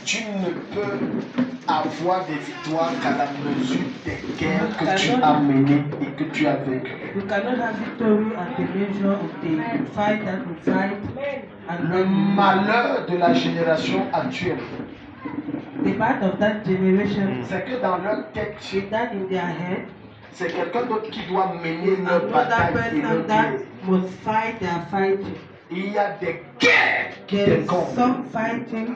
Tu ne peux avoir des victoires qu'à la mesure des guerres que tu as menées et que tu as vaincues. You cannot have victory at the measure of the fight that we fight. And Le malheur de la génération actuelle, the part of that generation c'est que dans leur tête, is that in their head, c'est quelqu'un d'autre qui doit mener leur another bataille et leur person that guerre. must fight their fighting. Il y a des guerres qui There is t'incombent. some fighting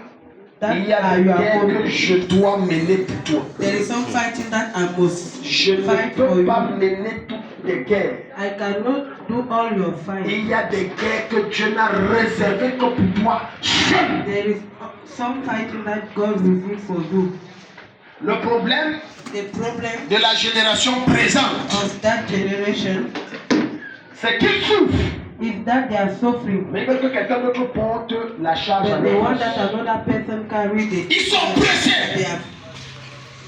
that Il y a are des your guerres que own. je dois mener pour toi. There is some fighting that I must Je ne fight for peux pas you. mener toutes les guerres. I cannot do all your fighting. Il y a des guerres que Dieu n'a réservées que pour toi seul. There is some fighting that God revealed for you. Le problème The problem de la génération présente, of that generation c'est qu'ils souffrent. is that they are suffering. Mais ils veulent que quelqu'un d'autre porte la charge à But they leur want place. that another person carry the. Ils sont pressés.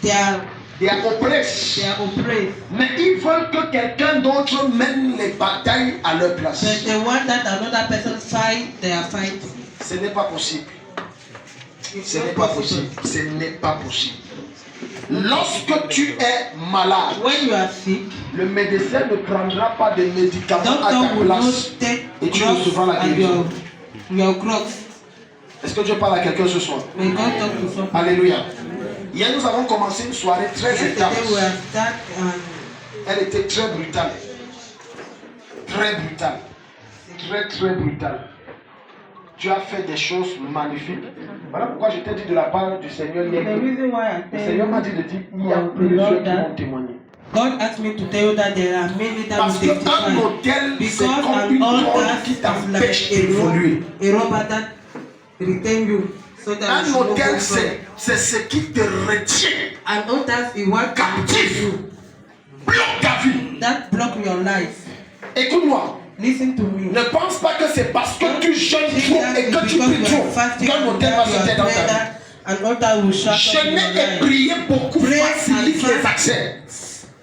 They are They are oppressed. oppressed. Mais ils veulent que quelqu'un d'autre mène les batailles à leur place. But they want that another person fight their fight. Ce n'est pas possible. It's Ce n'est not pas possible. possible. Ce n'est pas possible. Lorsque tu es malade, When you are sick, le médecin ne prendra pas de médicaments à doctor ta will place not take et tu drugs recevras la and guérison. your drugs. Est-ce que Dieu parle à quelqu'un ce soir? May God talk to someone. Alléluia. Hier, nous avons commencé une soirée très Yesterday we intense. have started Elle était très brutale. Très brutale. Très brutale. Tu as fait des choses magnifiques. Voilà pourquoi je t'ai dit de la part du Seigneur hier. the reason why I Le tell Seigneur m'a you, dit de dire il y a plusieurs qui vont témoigner. God asked me to tell you that there are many that Parce will qu'un testify. hôtel, Because c'est comme an une altar drogue qui is like t'empêche d'évoluer. a rubber that retain you so that you Un should not hôtel, go further. c'est ce qui te retient. An altar is what Captif. you Bloque ta vie. that block your life. Écoute-moi. Listen to me. Ne pense pas que c'est parce que tu jeûnes trop et que tu pries trop qu'un hôtel va se taire dans ta vie. An altar will shut up Jeûner your et life. prier beaucoup Pray facilite and les fast. accès.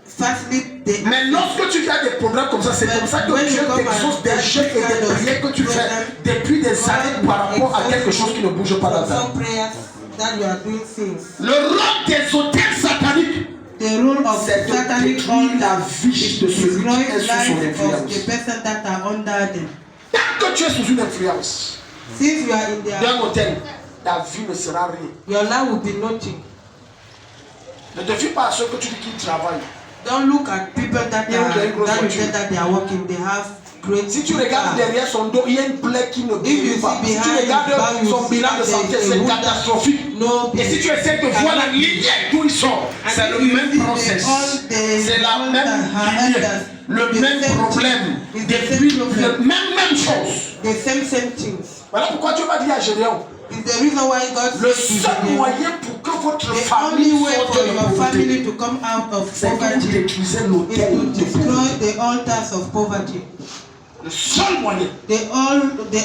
Firstly, the Mais lorsque tu as des problèmes comme ça, c'est comme ça que When Dieu you come t'exauce and des jeûnes et des kind of prières que tu fais program, depuis des années par rapport à quelque chose qui ne bouge pas dans ta vie. some prayers that you are doing things. Le rôle des hôtels sataniques, The role of c'est de satanic détruire la altar vie is de to celui destroy qui est sous son life of influence. the person that are under them. Tant que tu es sous une influence Since you are in their, d'un hôtel, ta vie ne sera rien. your life will be nothing. Ne te fie pas à ceux que tu dis qu'ils travaillent. Don't look at people that Il y a are une grosse that you voiture. say that they are working. They have great. Si tu regardes car. derrière son dos, il y a une plaie qui ne If you guérit see pas. Si tu behind regardes his back, son you bilan see de that santé, there is c'est a wound catastrophique. No. Et si tu essaies de voir la lignée d'où il sort, c'est le même process. C'est la même lignée, le même problème, depuis le même chose. The same things. Voilà pourquoi Dieu m'a dit à Gédéon, Is the reason why God le said to seul you, moyen pour que votre the famille only way sorte for de your pauvreté, family to come out of c'est que vous poverty détruisez is l'autel to de destroy pauvreté. the altars of poverty. Le seul moyen. The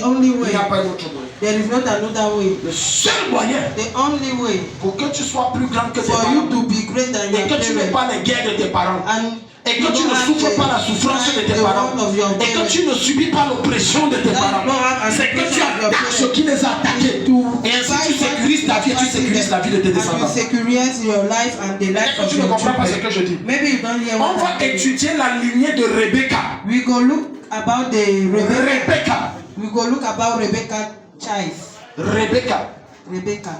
only Il way. n'y a pas d'autre moyen. There is not another way. Le seul moyen The only way pour que tu sois plus grand que tes for you parents to be great than et your que tu n'aies parents pas les guerres de tes parents and et que tu ne souffres pas la souffrance de tes parents et que tu ne subis pas l'oppression de tes parents, c'est que tu attaques ce qui les a attaqués et ainsi tu sécurises ta vie et tu sécurises la vie de tes and you descendants. securize your life and the life Peut-être que of tu ne your comprends pas ce children. que je dis. Maybe you don't hear On what va I'm saying. étudier la lignée de Rebecca. We go look about the Rebecca. Rebecca. We go look about Rebecca child. Rebecca. Rebecca.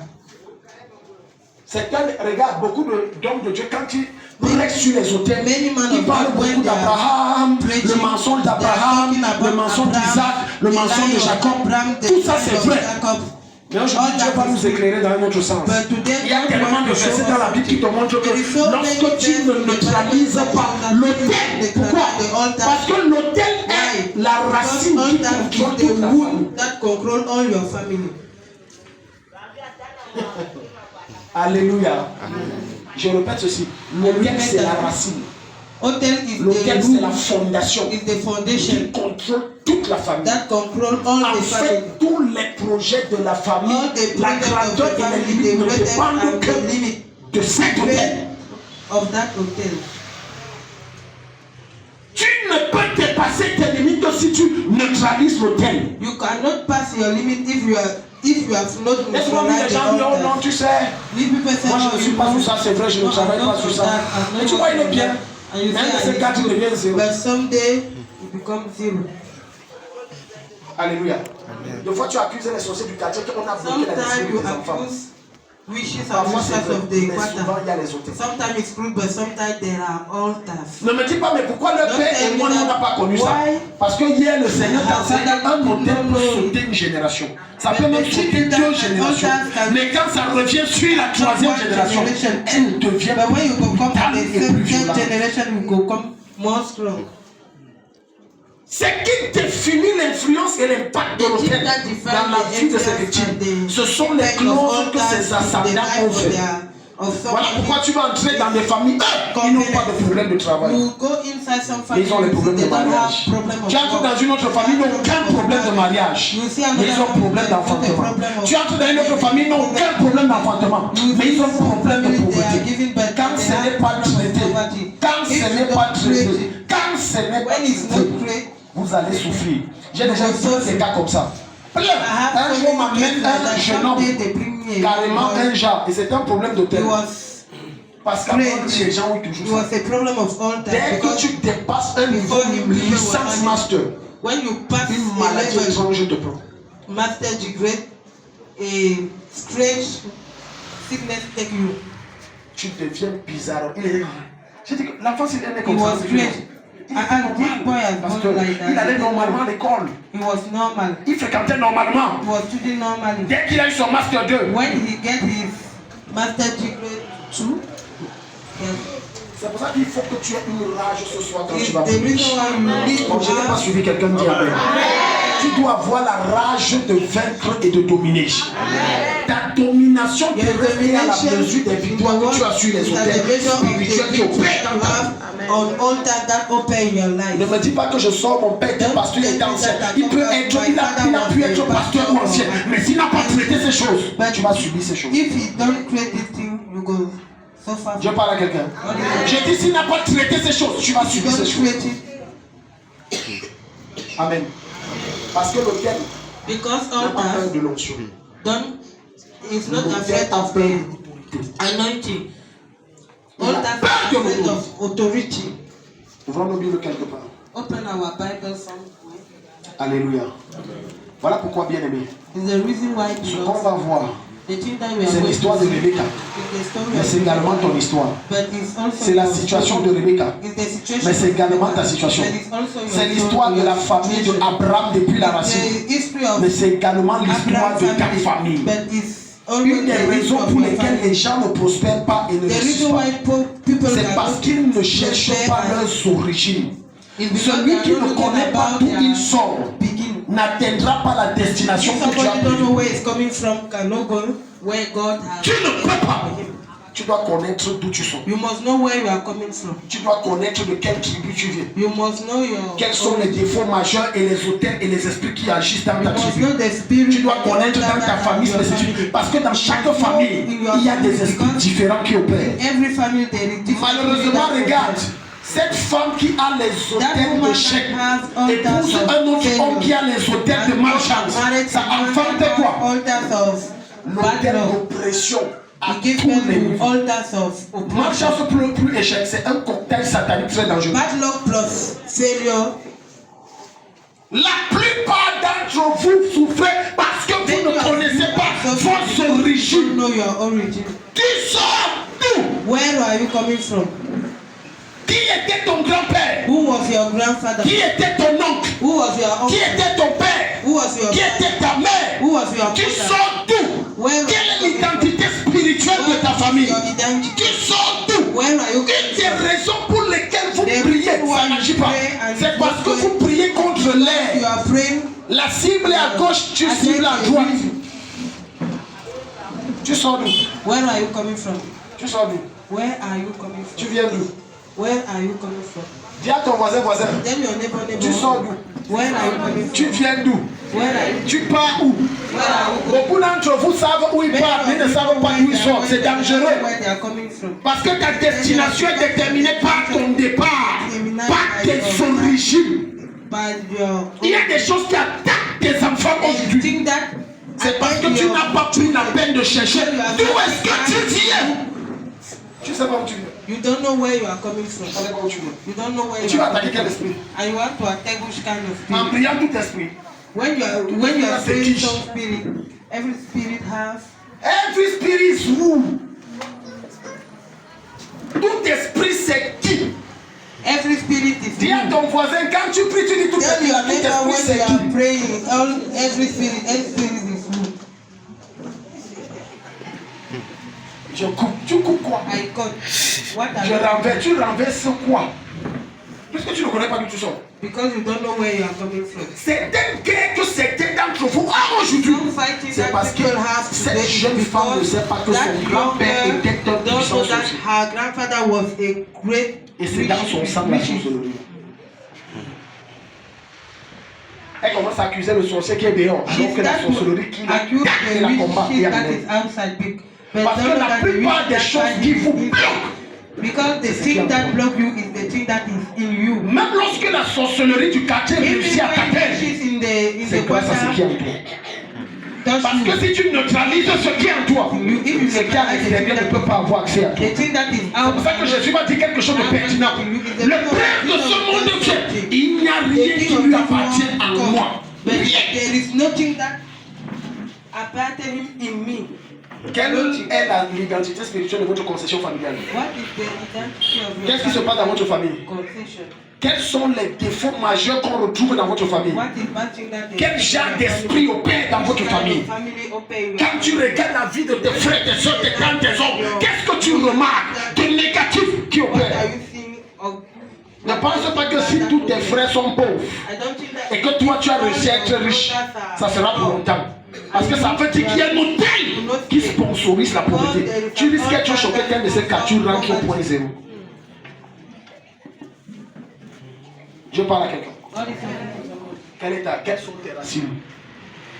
C'est qu'elle regarde beaucoup d'hommes de Dieu quand ils prêchent sur les autels. Many man Ils of parlent God beaucoup when they are d'Abraham, le preaching, mensonge they are d'Abraham, talking about le mensonge Abraham, d'Isaac, le the mensonge lie de of Jacob. Abraham, the Tout ça lie c'est of vrai. Jacob. Mais aujourd'hui, Dieu va nous éclairer dans un autre sens. But today, Il y a God tellement wants de to show versets dans la us Bible qui te montrent que there is so lorsque many tu ne things neutralises pas l'autel, pourquoi? Parce que l'autel est la racine qui contrôle toute la famille. that control all your family. Alléluia. Je répète ceci. L'autel c'est la racine. Hotel is L'autel the c'est la root, fondation is the foundation qui contrôle toute la famille. that control all En the fait, family. tous les projets de la famille, All the la projects of grandeur the et les family, limites the ne greatest dépendent and que the limit de cet hôtel. of that hotel. Tu ne peux dépasser tes limites que si tu neutralises l'autel. You cannot pass your limit if you have not Et souvent, les gens disent, oh non, tu sais, moi je ne suis pas sur ça, c'est vrai, je ne travaille pas sur ça. Et tu vois, il est bien. Même ces 4, il devient 0. But someday, it becomes 0. Alléluia. Des fois, tu accuses les sorciers du quartier qu'on a bloqué la Sometimes you destinée des enfants. accuse wishes and Parfois, wishes c'est vrai, of the mais souvent, il y a quarter. les hôtels. Sometimes it's true, but sometimes there are altars. Ne me dis pas, mais pourquoi le père et moi, on n'a pas connu ça? Parce que hier, le Seigneur t'a enseigné un hôtel pour sauter une génération. Ça peut même sauter 2 générations. Mais quand ça revient sur la 3e génération, elle devient But when you go come to brutale the et plus second violente. generation, you go come more strong. C'est qui définit l'influence et l'impact de l'hôtel dans la vie de ses victimes. Ce sont les clauses que ces ascendants ont fait. Voilà pourquoi tu vas entrer dans des familles, ils n'ont pas de problème de travail. Mais ils ont les problèmes de mariage. Tu entres dans une autre famille, ils n'ont aucun problème de mariage. Mais ils ont problème d'enfantement. Tu entres dans une autre famille, ils n'ont aucun problème d'enfantement. Mais ils ont problème de pauvreté. Quand ce n'est pas traité, quand ce n'est pas traité, quand ce n'est pas traité, vous allez souffrir. J'ai déjà vu des cas comme ça. Un jour, on m'amène un jeune homme, carrément un genre, et c'est un problème de terre. Parce qu'avant, les gens ont toujours ça. Dès que tu dépasses un niveau licence master, une maladie étrange te prend. Master degree, a strange sickness take you. Tu deviens bizarre. J'ai dit que l'enfant, s'il est né comme He ça, was c'est strange. normal. This boy has Parce gone like qu'il allait that. normalement à l'école. He was normal. Il fréquentait normalement. He was studying normally. Dès qu'il a eu son master 2, When he get his master degree 2, yes. c'est pour ça qu'il faut que tu aies une rage ce soir quand tu It's vas the prier. reason why you need Bon, to je n'ai pas have suivi quelqu'un dire Amen. Tu dois avoir la rage de vaincre et de dominer. Ta domination te révèle à la mesure des victoires que tu as sur les hôtels spirituels qui opèrent dans ta vie. on altar that open your life. Ne me dis pas que je sors, mon père était pasteur, il était ancien. Il peut être, il a pu être pasteur ou ancien. Mais s'il n'a pas traité ces choses, tu vas subir ces choses. If you don't create this thing, you go so far. Je parle à quelqu'un. J'ai dit, s'il n'a pas traité ces choses, tu vas subir ces choses. Amen. Parce que l'autel Because n'a pas peur altars de l'onction. is not L'autel afraid a of peur the de l'autorité. anointing. Il a Altars peur are de afraid l'autorité. of authority. Ouvrons nos Bibles quelque part. Open our Bible somewhere. Alléluia. Voilà pourquoi, bien aimé, It's the reason why ce qu'on va voir, the thing that we are c'est going l'histoire to de see Rebecca. is the story Mais c'est également ton histoire. but it's also C'est la your situation story. de Rebecca. It's the situation Mais c'est également ta situation. but it's also your C'est l'histoire de la famille de Abraham depuis la racine. The history of Mais c'est également l'histoire Abraham's de ta family, famille. but it's always Une des the history raisons of pour your lesquelles family. les gens ne prospèrent pas et ne The réussissent reason pas, why people c'est parce cannot qu'ils ne cherchent prosper pas and leurs origines. it's because Celui they qui are ne not connaît looking pas about d'où their il sort beginning. n'atteindra pas la destination If que tu as somebody don't know prévue. where it's coming from, cannot go where God has. Tu ne peux pas. Tu dois connaître d'où tu sors. You must know where you are coming from. Tu dois connaître de quelle tribu tu viens. You must know your. Quels sont les défauts majeurs et les hôtels et les esprits qui agissent dans ta You must tribu. know the spirit. Tu dois connaître dans ta famille spécifique. Parce que dans chaque famille, il y a des esprits différents qui opèrent. Every family there is different. Malheureusement, regarde, cette femme qui a les hôtels de chèque épouse un autre homme qui a les hôtels de malchance. Ça enfante quoi? Altars of bad L'hôtel luck. d'oppression à He gave tous les them niveaux. altars of oppression. Malchance plus échec, c'est un cocktail satanique très dangereux. Bad luck plus failure. La plupart d'entre vous souffrez parce que vous ne connaissez pas vos You origines. know your origin. Qui sort d'où? Where are you coming from? Qui était ton grand-père? Who was your grandfather? Qui était ton oncle? Who was your Qui uncle? était ton père? Who was your Qui était ta mère? Who was your Qui mother? sort d'où? Where Quelle est l'identité spirituelle de ta famille? your identity? Qui sort d'où? Where are you Une des coming from? raisons pour lesquelles vous The priez, reason why ça n'agit pas. pray and C'est parce que pray. vous priez contre You l'air. are praying. La cible est à gauche, tu cibles à droite. Tu sors d'où? Where are you coming from? Tu sors d'où? Where are you coming Tu from? viens d'où? Where are you coming from? Dis à ton voisin, Tell your neighbor, tu sors neighbor. d'où? Where are you coming Tu from? viens d'où? Where are you? Tu pars où? Where are you going? Beaucoup d'entre vous savent où ils partent, mais ils ne savent pas d'où ils sortent. C'est dangereux. Where they are coming from. Parce que ta destination est déterminée par ton départ, par tes origines. Il y a des choses qui attaquent tes enfants aujourd'hui. C'est parce que tu n'as pas pris la peine de chercher d'où est-ce que tu viens. Tu sais pas où tu viens. You don't know where you are coming from. Tu sais pas où tu viens. You don't know where Et tu you vas are attaquer coming quel from. esprit? And you want to attack which kind of En spirit? priant tout esprit. When you are c'est praying qui? some spirit, every spirit has. Every spirit is who? Tout esprit c'est qui? Every spirit is. Dis à ton voisin, quand tu pries, tu dis tout Tell esprit. your Tout neighbor esprit when c'est you qui? are praying. Every spirit is who? Je coupe. Tu coupes quoi? I cut. What are Je you? renverse. Tu renverses quoi? Puisque tu ne connais pas d'où tu sors. Because you don't know where you are coming from. Certaines guerres que certains d'entre vous ont aujourd'hui, Some fighting c'est that parce que people have cette today jeune femme ne sait pas que that son grand-père young girl était un don't puissant know that sorcier. her grandfather was a great Et c'est dans son sang la sorcellerie. Elle commence à accuser le sorcier qui est dehors, alors que la sorcellerie qui la combat est en elle. Parce que la plupart des choses qui vous bloquent, because the thing that block you is the thing that is in you. même lorsque la sorcellerie du quartier réussit à t'atteindre, She's in the c'est grâce à ce qui est en toi. Parce que si tu neutralises ce qui est en toi, ce qui est à l'extérieur ne peut pas avoir accès à toi. The thing that is C'est pour ça que Jésus va dire quelque chose de pertinent. Le prince de ce monde de Dieu, il n'y a rien qui lui appartient en moi. But Rien. there is nothing that appartened him in me. Quelle est l'identité spirituelle de votre concession familiale? What is the identity of your Qu'est-ce qui se passe dans votre famille? concession? Quels sont les défauts majeurs qu'on retrouve dans votre famille? What is bad thing that they Quel genre d'esprit opère dans votre famille? family opera? Quand tu regardes la vie de tes frères, tes soeurs, tes tantes, tes oncles, qu'est-ce que tu remarques de négatif qui What opère? are you seeing of? Ne pense pas que si tous tes frères sont pauvres I don't think that et que toi tu as réussi à être riche, ça sera pour longtemps. Parce que ça veut dire qu'il y a un hôtel qui sponsorise la pauvreté. Tu risques d'être choqué qu'un de ces cas, tu rentres au point zéro. Je parle à quelqu'un. what is your Quelles sont tes racines?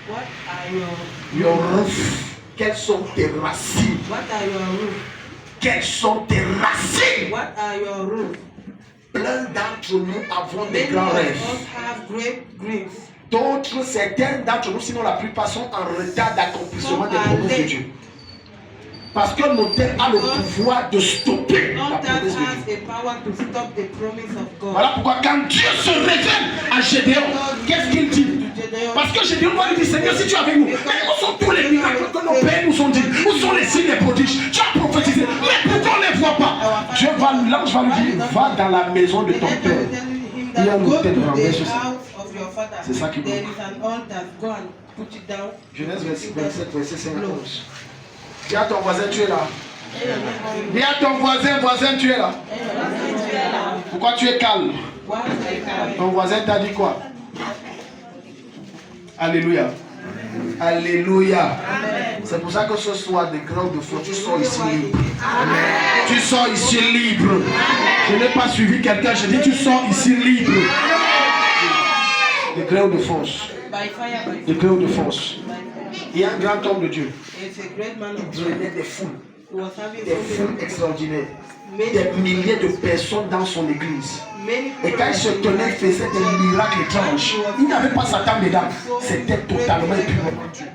what are your Your roof. Quelles sont tes racines? what are your roots? Quelles sont tes racines? What are your roots? Plein d'entre nous avons des Many grands of rêves. us have great dreams. D'autres, certains d'entre nous, sinon la plupart, sont en retard d'accomplissement des promesses de Dieu. Parce que l'autel a le pouvoir de stopper la Altar promesse de Dieu. has a power to stop the promise of God. Voilà pourquoi quand Dieu se révèle à Gédéon, qu'est-ce qu'il dit? Parce que Gédéon va lui dire, Seigneur, si tu es avec nous, mais où sont tous les miracles que nos pères nous ont dit? Où sont les signes, les prodiges? Tu as prophétisé, mais pourquoi on ne les voit pas? L'ange va lui dire, va dans la maison de ton père. Il y a un hôtel de renversé. C'est ça qui There bloque. is an altar. Go and put it down. Genèse 27, verset 5 à 11. Dis à ton voisin, tu es là. Dis à ton voisin, tu es là. Pourquoi tu es calme? Ton voisin t'a dit quoi? Alléluia. Alléluia. C'est pour ça que ce soir, des grains de feu, tu sors ici libre. Tu sors ici libre. Je n'ai pas suivi quelqu'un, je dis tu sors ici libre. Des grains de force. By fire, by Des fire. grains de force. Il y a un grand homme de Dieu. It's a great man of Il God. drainait des foules. He was having Des foules extraordinaires. many, Des milliers de personnes dans son église. many Et quand il se tenait, il faisait des miracles étranges. Il n'avait pas Satan dedans. C'était totalement épurement Dieu.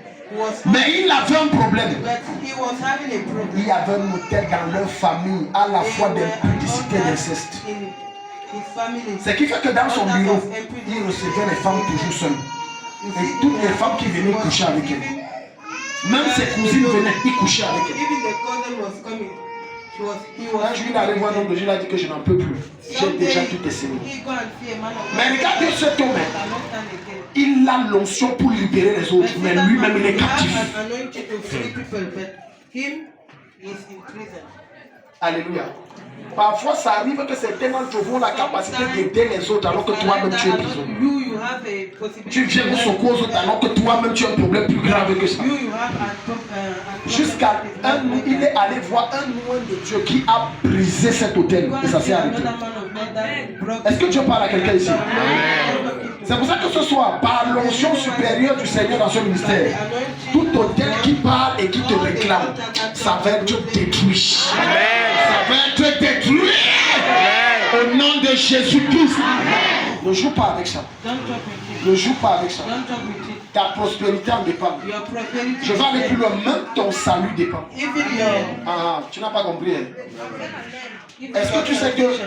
Mais il avait un problème. But he was having a problem. Il y avait un hôtel dans leur famille, à la fois d'impudicité et d'inceste. In his family. Ce qui fait que dans son bureau, il recevait les femmes toujours seules. Et toutes les femmes qui venaient coucher avec elle. Même ses cousines venaient, il couchait avec elle. Even the cousin was coming. He Un was jour, il arrive voir un homme de Dieu, il a dit que je n'en peux plus. J'ai déjà tout essayé. He go and see a man of Mais God. regardez cet homme. Cannot stand again. Il a l'onction pour libérer les autres, mais lui-même il est captif. Have an anointing to free people, but him is in prison. Alléluia. Parfois, ça arrive que certains d'entre vous ont la capacité d'aider les autres alors que toi-même tu es prisonnier. You have a possibility. Tu viens au secours aux autres alors que toi-même tu as un problème plus grave que ça. You have a Jusqu'à il est allé voir un moine de Dieu qui a brisé cet hôtel et ça s'est arrêté. Est-ce que Dieu parle à quelqu'un ici? C'est pour ça que ce soir, par l'onction supérieure du Seigneur dans ce ministère, tout hôtel qui parle et qui te réclame, ça va être détruit. Ça va être détruit. Au nom de Jésus-Christ. Ne joue pas avec ça. Don't joke with it. Ne joue pas avec ça. Don't joke with it. Ta prospérité en dépend. Your prosperity. Je vais aller plus loin. Même ton salut dépend. Even your. Ah, tu n'as pas compris. Hein? Even Est-ce your que tu sais que salvation.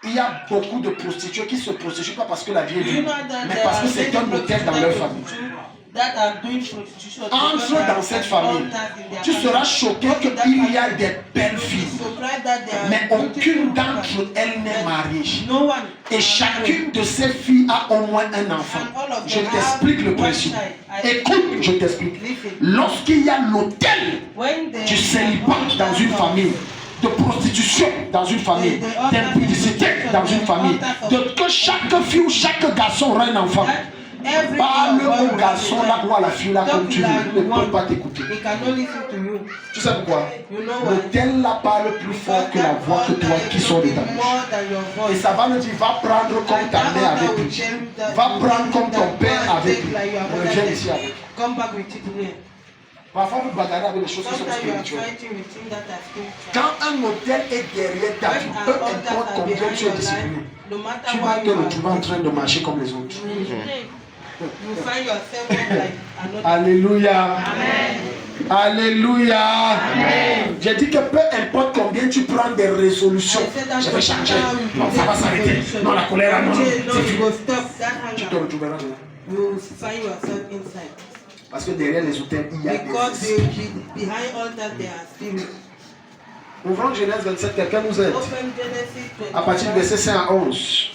il y a beaucoup de prostituées qui se prostituent pas parce que la vie est Do you dure, know that mais there parce que are c'est many un hôtel dans leur famille. that are doing prostitution? Entre dans cette famille, tu seras choqué qu'il y a des belles filles, mais aucune d'entre elles n'est mariée. No one. Et chacune de ces filles a au moins un enfant. Je t'explique le principe. Écoute, je t'explique. Lorsqu'il y a l'hôtel du célibat dans une famille, de prostitution dans une famille, d'impudicité dans une famille, de que chaque fille ou chaque garçon aura un enfant. Parle au garçon là ou à la fille là comme tu veux, il ne peut pas t'écouter. Tu sais pourquoi? L'hôtel là parle plus fort que la voix que toi qui sort de ta bouche. Et ça va nous dire, va prendre comme ta mère avec lui. Va prendre comme ton père avec lui. Reviens ici avec. Parfois vous bagarrez avec les choses qui sont spirituelles. Quand un hôtel est derrière ta vie, peu importe combien tu es discipliné, tu vas te retrouver en train de marcher comme les autres. Alléluia. Alléluia. J'ai dit que peu importe combien tu prends des résolutions, je vais changer. Non, ça va s'arrêter. Non, la colère, non, c'est fini. Tu te retrouveras là. Parce que derrière les hôtels, il y a des esprits. Ouvrons Genèse 27, quelqu'un nous aide. À partir du verset 5 à 11.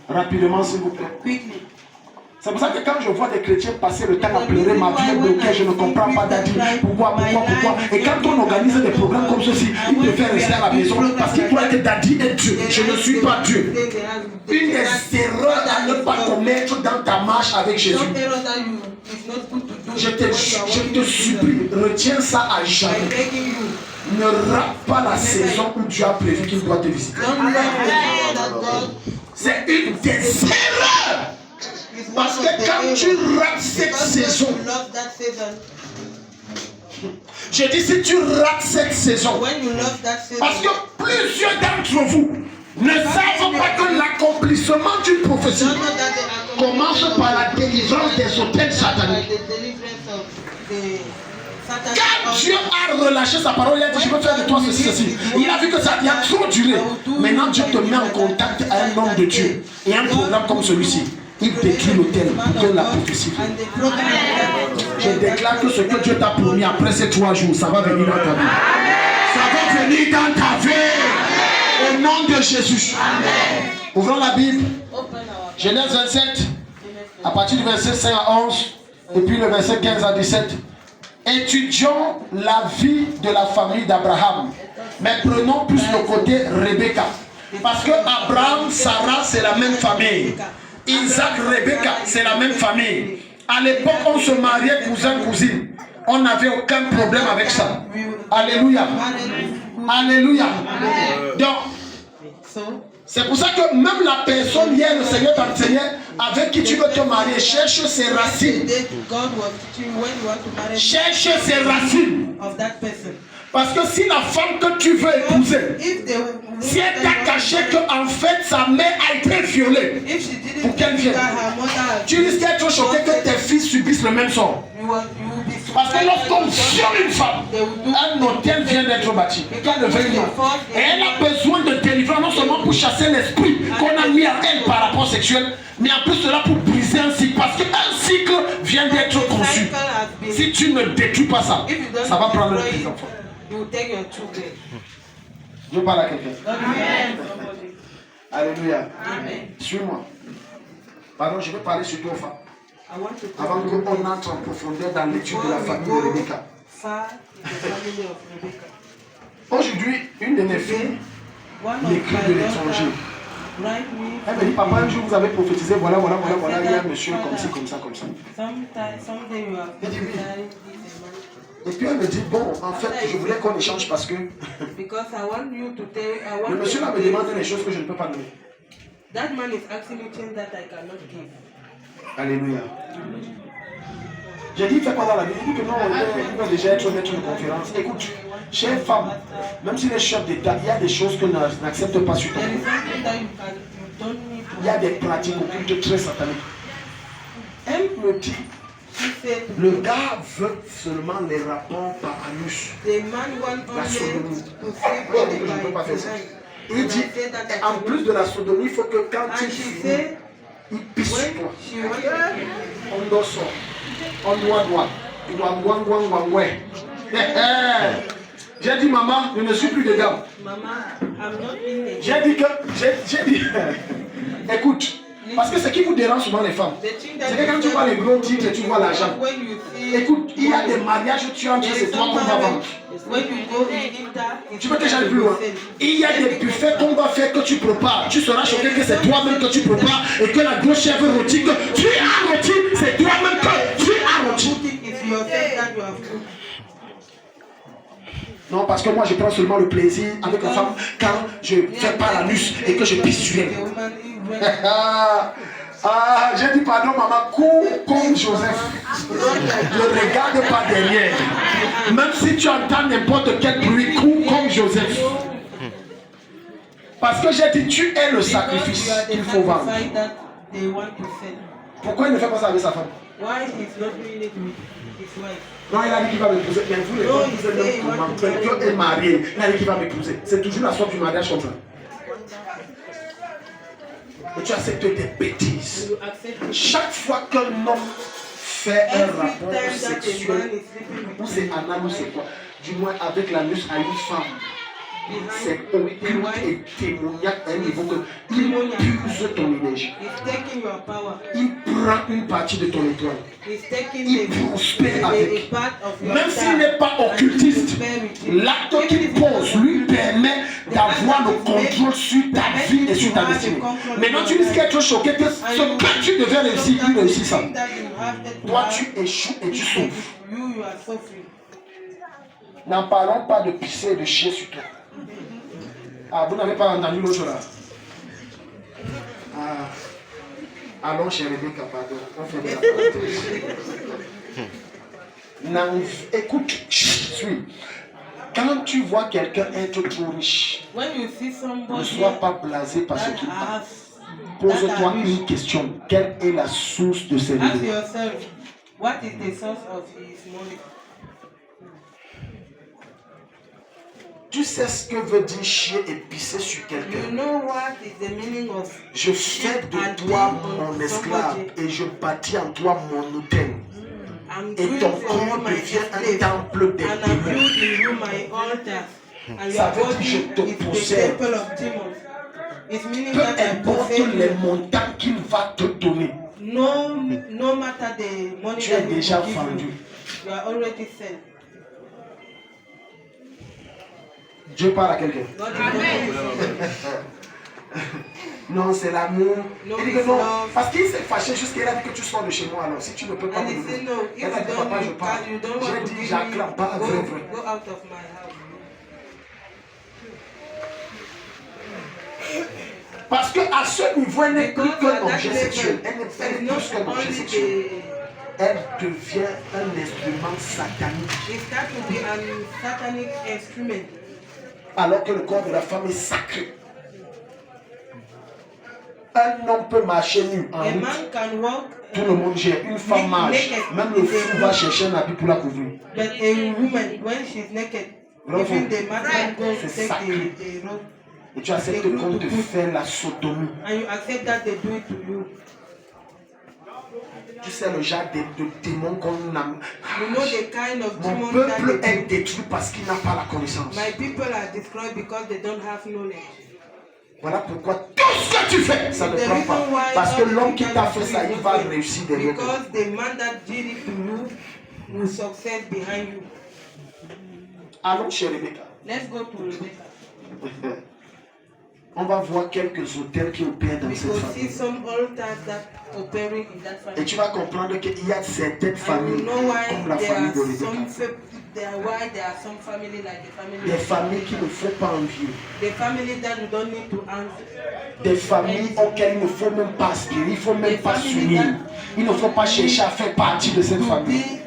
Rapidement, s'il vous plaît. C'est pour ça que quand je vois des chrétiens passer le temps à pleurer, ma vie est bloquée, je ne comprends pas d'Adi. Pourquoi? Et quand on organise des programmes comme ceci, il préfère rester à la maison parce qu'il croit que Daddy est Dieu. Je ne suis pas Dieu. Une des erreurs à ne pas commettre dans ta marche avec Jésus. Je te supplie, retiens ça à jamais. Ne rate pas la saison où Dieu a prévu qu'il doit te visiter. C'est une des erreurs. Parce que quand tu rates cette saison, je dis si tu rates cette saison, parce que plusieurs d'entre vous ne savent pas que l'accomplissement d'une prophétie commence par la délivrance des hôtels sataniques. Quand Dieu a relâché sa parole, il a dit je veux faire de toi ceci, ceci. Il a vu que ça a trop duré. Maintenant Dieu te met en contact avec un homme de Dieu et un programme comme celui-ci. Il détruit l'autel pour que la prophétie vienne. Je déclare que ce que Dieu t'a promis après ces 3 jours, ça va venir dans ta vie. Ça va venir dans ta vie. Au nom de Jésus. Amen. Ouvrons la Bible. Genèse 27, à partir du verset 5 à 11, et puis le verset 15 à 17. Étudions la vie de la famille d'Abraham. Mais prenons plus le côté Rebecca. Parce que Abraham, Sarah, c'est la même famille. Isaac, Rebecca, c'est la même famille. À l'époque, on se mariait cousin-cousine. On n'avait aucun problème avec ça. Alléluia. Alléluia. Donc, c'est pour ça que même la personne hier, le Seigneur t'enseignait, avec qui tu veux te marier, cherche ses racines. Cherche ses racines. Parce que si la femme que tu veux épouser, si elle t'a caché qu'en fait sa mère a été violée, pour qu'elle vienne, tu risques d'être choqué que tes fils subissent le même sort. Parce que lorsqu'on viole une femme, un hôtel vient d'être bâti. Qu'elle ne veuille pas. Et elle a besoin de délivrance non seulement pour chasser l'esprit qu'on a mis à elle par rapport sexuel, mais en plus cela pour briser un cycle. Parce qu'un cycle vient d'être conçu. Si tu ne détruis pas ça, ça va prendre tes enfants. Je parle à quelqu'un. Alléluia. Suis-moi. Pardon, je vais parler surtout aux femmes. Avant qu'on entre en profondeur dans l'étude de la famille de Rebecca. Aujourd'hui, une de mes filles m'écrit de l'étranger. Elle me dit, papa, un jour vous avez prophétisé, voilà, il y a un monsieur comme ci, comme ça, comme ça. Et puis elle me dit, bon, en fait, je voulais qu'on échange parce que le monsieur là me demande des choses que je ne peux pas donner. Alléluia. J'ai dit, fais quoi dans la vie? Il dit que non, il va déjà être maître de conférence. Écoute, chère femme, même si les chefs d'État, il y a des choses que n'acceptent pas sur ton corps. Il y a des pratiques occultes très sataniques. Elle me dit, le gars veut seulement les rapports par anus. La sodomie. Moi, je ne peux pas faire ça. Il dit, en plus de la sodomie, il faut que quand il finit, il pisse sur toi. On dort sort. On doit. J'ai dit, maman, je ne suis plus dedans. J'ai dit écoute, parce que ce qui vous dérange souvent les femmes, c'est que quand tu vois les gros titres et tu vois l'argent, écoute, il y a des mariages où tu entres, c'est toi qu'on va vendre. Tu peux déjà aller plus loin. Il y a des buffets qu'on va faire que tu prépares. Tu seras choqué que c'est toi-même que tu prépares et que la grosse chèvre rôtie que tu as rôti, c'est toi-même que tu as rôti. Non, parce que moi je prends seulement le plaisir avec la femme quand je fais pas l'anus et que je pisse sur elle. J'ai dit pardon maman, cours comme Joseph. Ne regarde pas derrière. Même si tu entends n'importe quel bruit, cours comme Joseph. Parce que j'ai dit tu es le sacrifice qu'il faut vendre. Pourquoi il ne fait pas ça avec sa femme? Non, il a dit qu'il va m'épouser. Mais vous les femmes, vous êtes comment? Quelqu'un est marié, il a dit qu'il va m'épouser. C'est toujours la sorte du mariage comme ça. Et tu acceptes des bêtises. Chaque fois qu'un homme fait un rapport sexuel, ou c'est anal ou c'est quoi, du moins avec l'anus à une femme, c'est occulte et témoignage à un niveau que il puise ton énergie. Il prend une partie de ton étoile. Il prospère avec. Même s'il n'est pas occultiste, l'acte qu'il pose lui permet d'avoir le contrôle sur ta vie et sur ta destinée. Maintenant, tu risques d'être choqué que ce que tu devais réussir, il réussit ça. Toi, tu échoues et tu souffres. N'en parlons pas de pisser et de chier sur toi. Ah, vous n'avez pas entendu l'autre là? Allons chez Rebecca, pardon. On fait de la parenthèse. Écoute, suis. Quand tu vois quelqu'un être trop riche, ne sois pas blasé par ce qu'il a. Pose-toi une question. Quelle est la source de ses revenus? Tu sais ce que veut dire chier et pisser sur quelqu'un. Je fais de toi mon esclave et je bâtis en toi mon autel. Et ton corps devient un temple des démons. Ça veut dire je te possède. Peu importe les montants qu'il va te donner. Tu es déjà vendu. Dieu parle à quelqu'un. Non, c'est l'amour. Il dit que non, parce qu'il s'est fâché jusqu'à a dit que tu sors de chez moi alors. Si tu ne peux pas me donner. Elle a dit papa, je pars. J'ai dit j'acclame pas vrai. Parce qu'à ce niveau, elle n'est plus qu'un objet sexuel. Elle n'est plus qu'un objet sexuel. Elle devient un instrument satanique. Alors que le corps de la femme est sacré. Un homme peut marcher nu en route. Tout le monde gère. Une femme marche. Même le fou va chercher un habit pour la couvrir. C'est sacré. Et tu acceptes qu'on te fait la sodomie. Tu sais le genre de démons qu'on a. Mon peuple est détruit parce qu'il n'a pas la connaissance. Voilà pourquoi tout ce que tu fais, ça ne prend pas. Parce que l'homme qui t'a fait ça, il va réussir derrière toi. Allons chez Rebecca. On va voir quelques hôtels qui opèrent dans cette famille. Et tu vas comprendre qu'il y a certaines familles comme la famille de Rebecca. Des familles qui ne font pas envier. Des familles auxquelles il ne faut même pas aspirer, il ne faut même pas s'unir. Il ne faut pas chercher à faire partie de cette famille.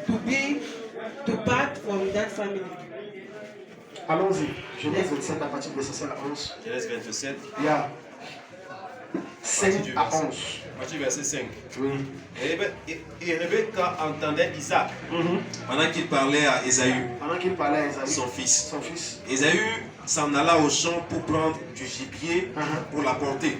Allons-y. Genèse 27 à partir de verset 11. Genèse 27. Yeah. 5 à 11. Matthieu verset 5. Oui. Et Rebecca entendait Isaac pendant qu'il parlait à Ésaü, Pendant qu'il parlait à Esaü, son fils. son fils. Ésaü s'en alla au champ pour prendre du gibier pour l'apporter.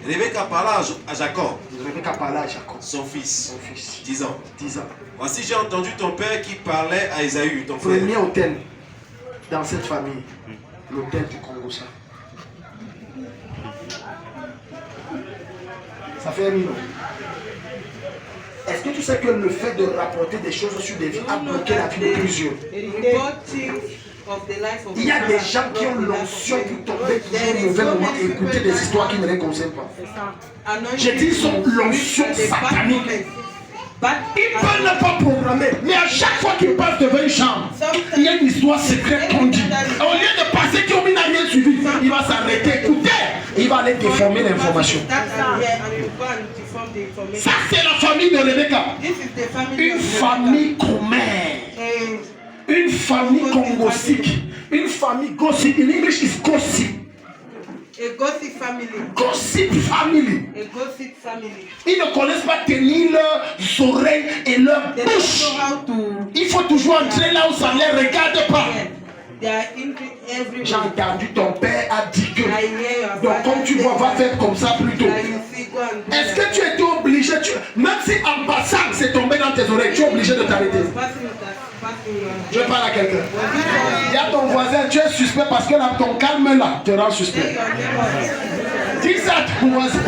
Rebecca parla à Jacob, Rebecca parlait à Jacob, son fils, son fils. disant, 10 ans. voici j'ai entendu ton père qui parlait à Ésaü, ton frère. Premier hôtel dans cette famille, l'hôtel du Congo, ça. Ça fait rire, non? Est-ce que tu sais que le fait de rapporter des choses sur des vies a bloqué la vie de plusieurs? Il y a des gens qui ont l'onction pour tomber toujours au mauvais moment et écouter des histoires qui ne les concernent pas. J'ai dit, ils sont l'onction satanique. Ils peuvent ne pas programmer, mais à chaque fois qu'ils passent devant une chambre, il y a une histoire secrète qu'on dit. Au lieu de passer qui n'a rien suivi, il va s'arrêter, écouter, et il va aller déformer l'information. Ça, c'est la famille de Rebecca. Une famille commère. Une famille congosique. Une famille gossip. In English is gossip. A gossip family. Gossip family. A gossip family. Ils ne connaissent pas tenir leurs oreilles et leurs They bouches. don't know how to. Il faut toujours entrer là où ça ne les regarde pas. They are everywhere. J'ai entendu ton père a dit que. I hear your Donc comme tu vois, va faire comme ça plutôt. Est-ce que tu étais obligé, même si en passant c'est tombé dans tes oreilles, tu es obligé de t'arrêter? Je parle à quelqu'un. Il y a ton voisin, tu es suspect parce que là, ton calme là te rend suspect. Dis ça à ton voisin.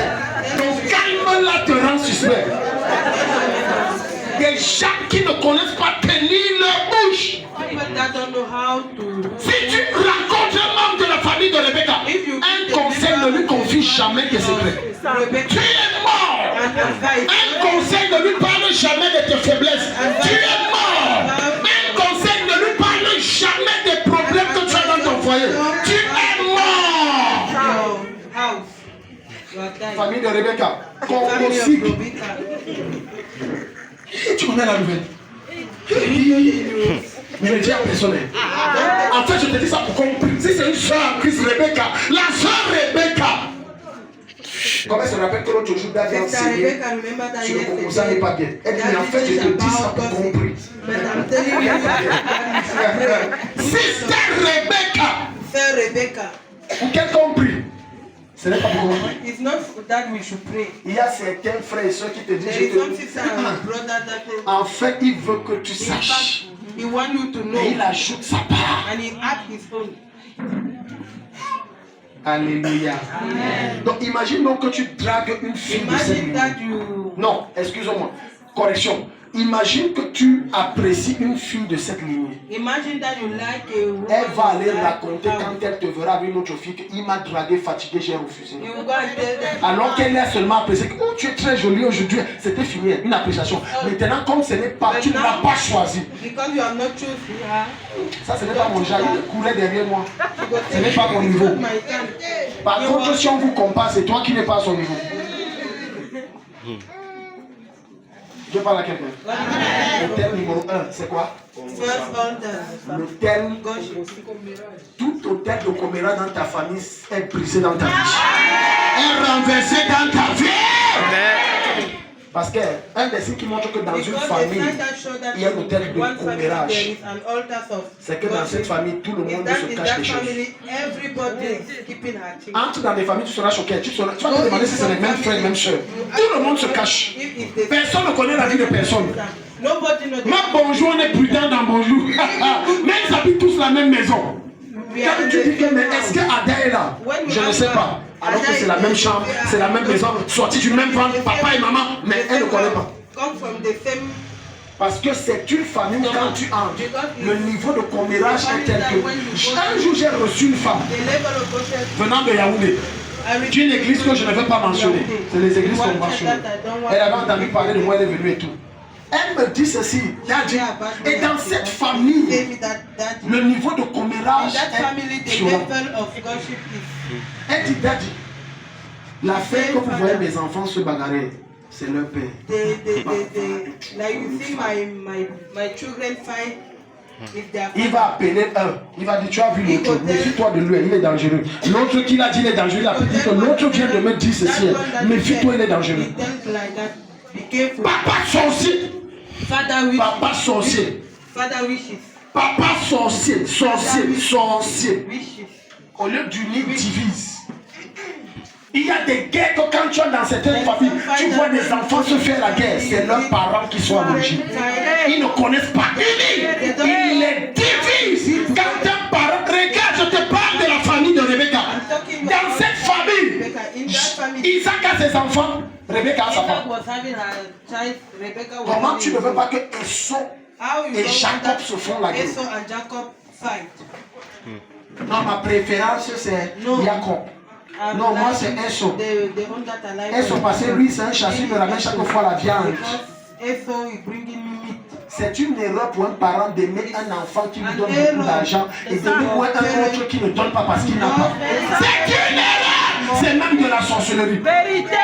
Ton calme là te rend suspect. Des gens qui ne connaissent pas tenir leur bouche. Si tu rencontres un membre de la famille de Rebecca, un conseil ne lui confie jamais tes secrets. Tu es mort. Un conseil ne lui parle jamais de tes faiblesses. Tu es mort. Un conseil ne lui parle jamais des problèmes que tu as dans ton foyer. Tu es mort. Famille de Rebecca, Congo-Sic. Tu connais la nouvelle? Mais ne dis à personne. En fait, je te dis ça pour comprendre. Si c'est une soeur en Christ, Rebecca, la soeur Rebecca. Comment elle se rappelle que l'autre jour, David a enseigné sur le Congo, ça n'est pas bien. Elle dit, mais en fait, je te dis ça pour comprendre. C'est Rebecca. Pour qu'elle comprenne. Ce n'est pas pour comprendre. It's not that we should pray. Il y a certains frères et soeurs qui te disent, There is some sister and brother that en fait, il veut que tu saches. he want you to know. Et il ajoute sa part. And he add his own. Alléluia. Amen. Donc imagine donc que tu dragues une fille de cette Imagine lignée. that you. Non, excuse-moi. Correction. Imagine que tu apprécies une fille de cette lignée. Imagine that you like a woman. Elle va aller like raconter how- quand elle te verra avec une autre fille qu'il m'a dragué, fatigué, j'ai refusé. You go and tell them. Alors qu'elle a seulement apprécié que oh, tu es très jolie aujourd'hui, c'était fini, une appréciation. Maintenant, comme ce n'est pas, tu ne l'as pas choisi. Because you are not chosen her. Ça, ce n'est pas mon genre, il courait derrière moi. Ce n'est pas mon It's niveau. not my time. Par contre, si on vous compare, c'est toi qui n'es pas à son niveau. Je parle à quelqu'un. L'hôtel numéro 1, c'est quoi? First altar. L'hôtel, Gossip. tout hôtel de coméra dans ta famille est brisé dans ta vie. Est renversé dans ta vie. Parce qu'un des signes qui montre que dans une famille, il y a un hôtel de commérage. C'est que dans cette famille, tout le monde se cache des choses. Entre dans des familles, tu seras choqué. Tu vas te demander si c'est les mêmes frères, les mêmes soeurs. Tout le monde se cache. Personne ne connaît la vie de personne. Même bonjour, on est prudent dans bonjour. Mais ils habitent tous la même maison. Quand tu dis que, mais est-ce que Ada est là? Je ne sais pas. Alors que c'est la même chambre, c'est la même maison, sorti du même ventre, papa et maman, mais elle ne connaît pas. Parce que c'est une famille quand tu entres. Le niveau de commérage est tel que. Un jour, j'ai reçu une femme venant de Yaoundé. D'une église que je ne vais pas mentionner. C'est les églises qu'on mentionne. Elle avait entendu parler de moi, elle est venue et tout. Elle me dit ceci, Daddy, et dans cette famille, le niveau de commérage est violent. Elle dit, Daddy, la fête que vous voyez mes enfants se bagarrer, c'est leur père. Like you see my children fight, if they are Il va appeler un. Il va dire, tu as vu l'autre. Méfie-toi de lui, il est dangereux. L'autre qui l'a dit, il est dangereux. Il a dit que l'autre vient de me dire ceci. Méfie-toi, il est dangereux. he tells like that, be careful. Papa sorcier. Father wishes. Papa sorcier. Father wishes. Papa sorcier. Sorcier. Sorcier. Wishes. Au lieu d'unir, divise. Il y a des guerres que quand tu es dans certaines familles, tu vois des enfants se faire la guerre. C'est leurs parents qui sont à l'origine. Ils ne connaissent pas. Ils les divisent. Quand un parent, regarde, je te parle de la famille de Rebecca. Dans cette famille, Isaac a ses enfants, Rebecca a sa femme. Isaac was having a child, Rebecca was Comment having tu ne veux a pas son. que Esau How you et don't Jacob want se font la that guerre? Esau and Jacob fight? Non, ma préférence c'est Non. Jacob. Non, moi c'est Esau. The one that I like. Esau parce que lui c'est un chasseur, il me ramène chaque fois la viande. Because Esau is bringing me meat. C'est une erreur pour un parent d'aimer un enfant qui lui donne beaucoup d'argent et d'aimer moins un autre qui ne donne pas parce qu'il n'a pas. C'est une erreur! C'est même de la sorcellerie. Vérité.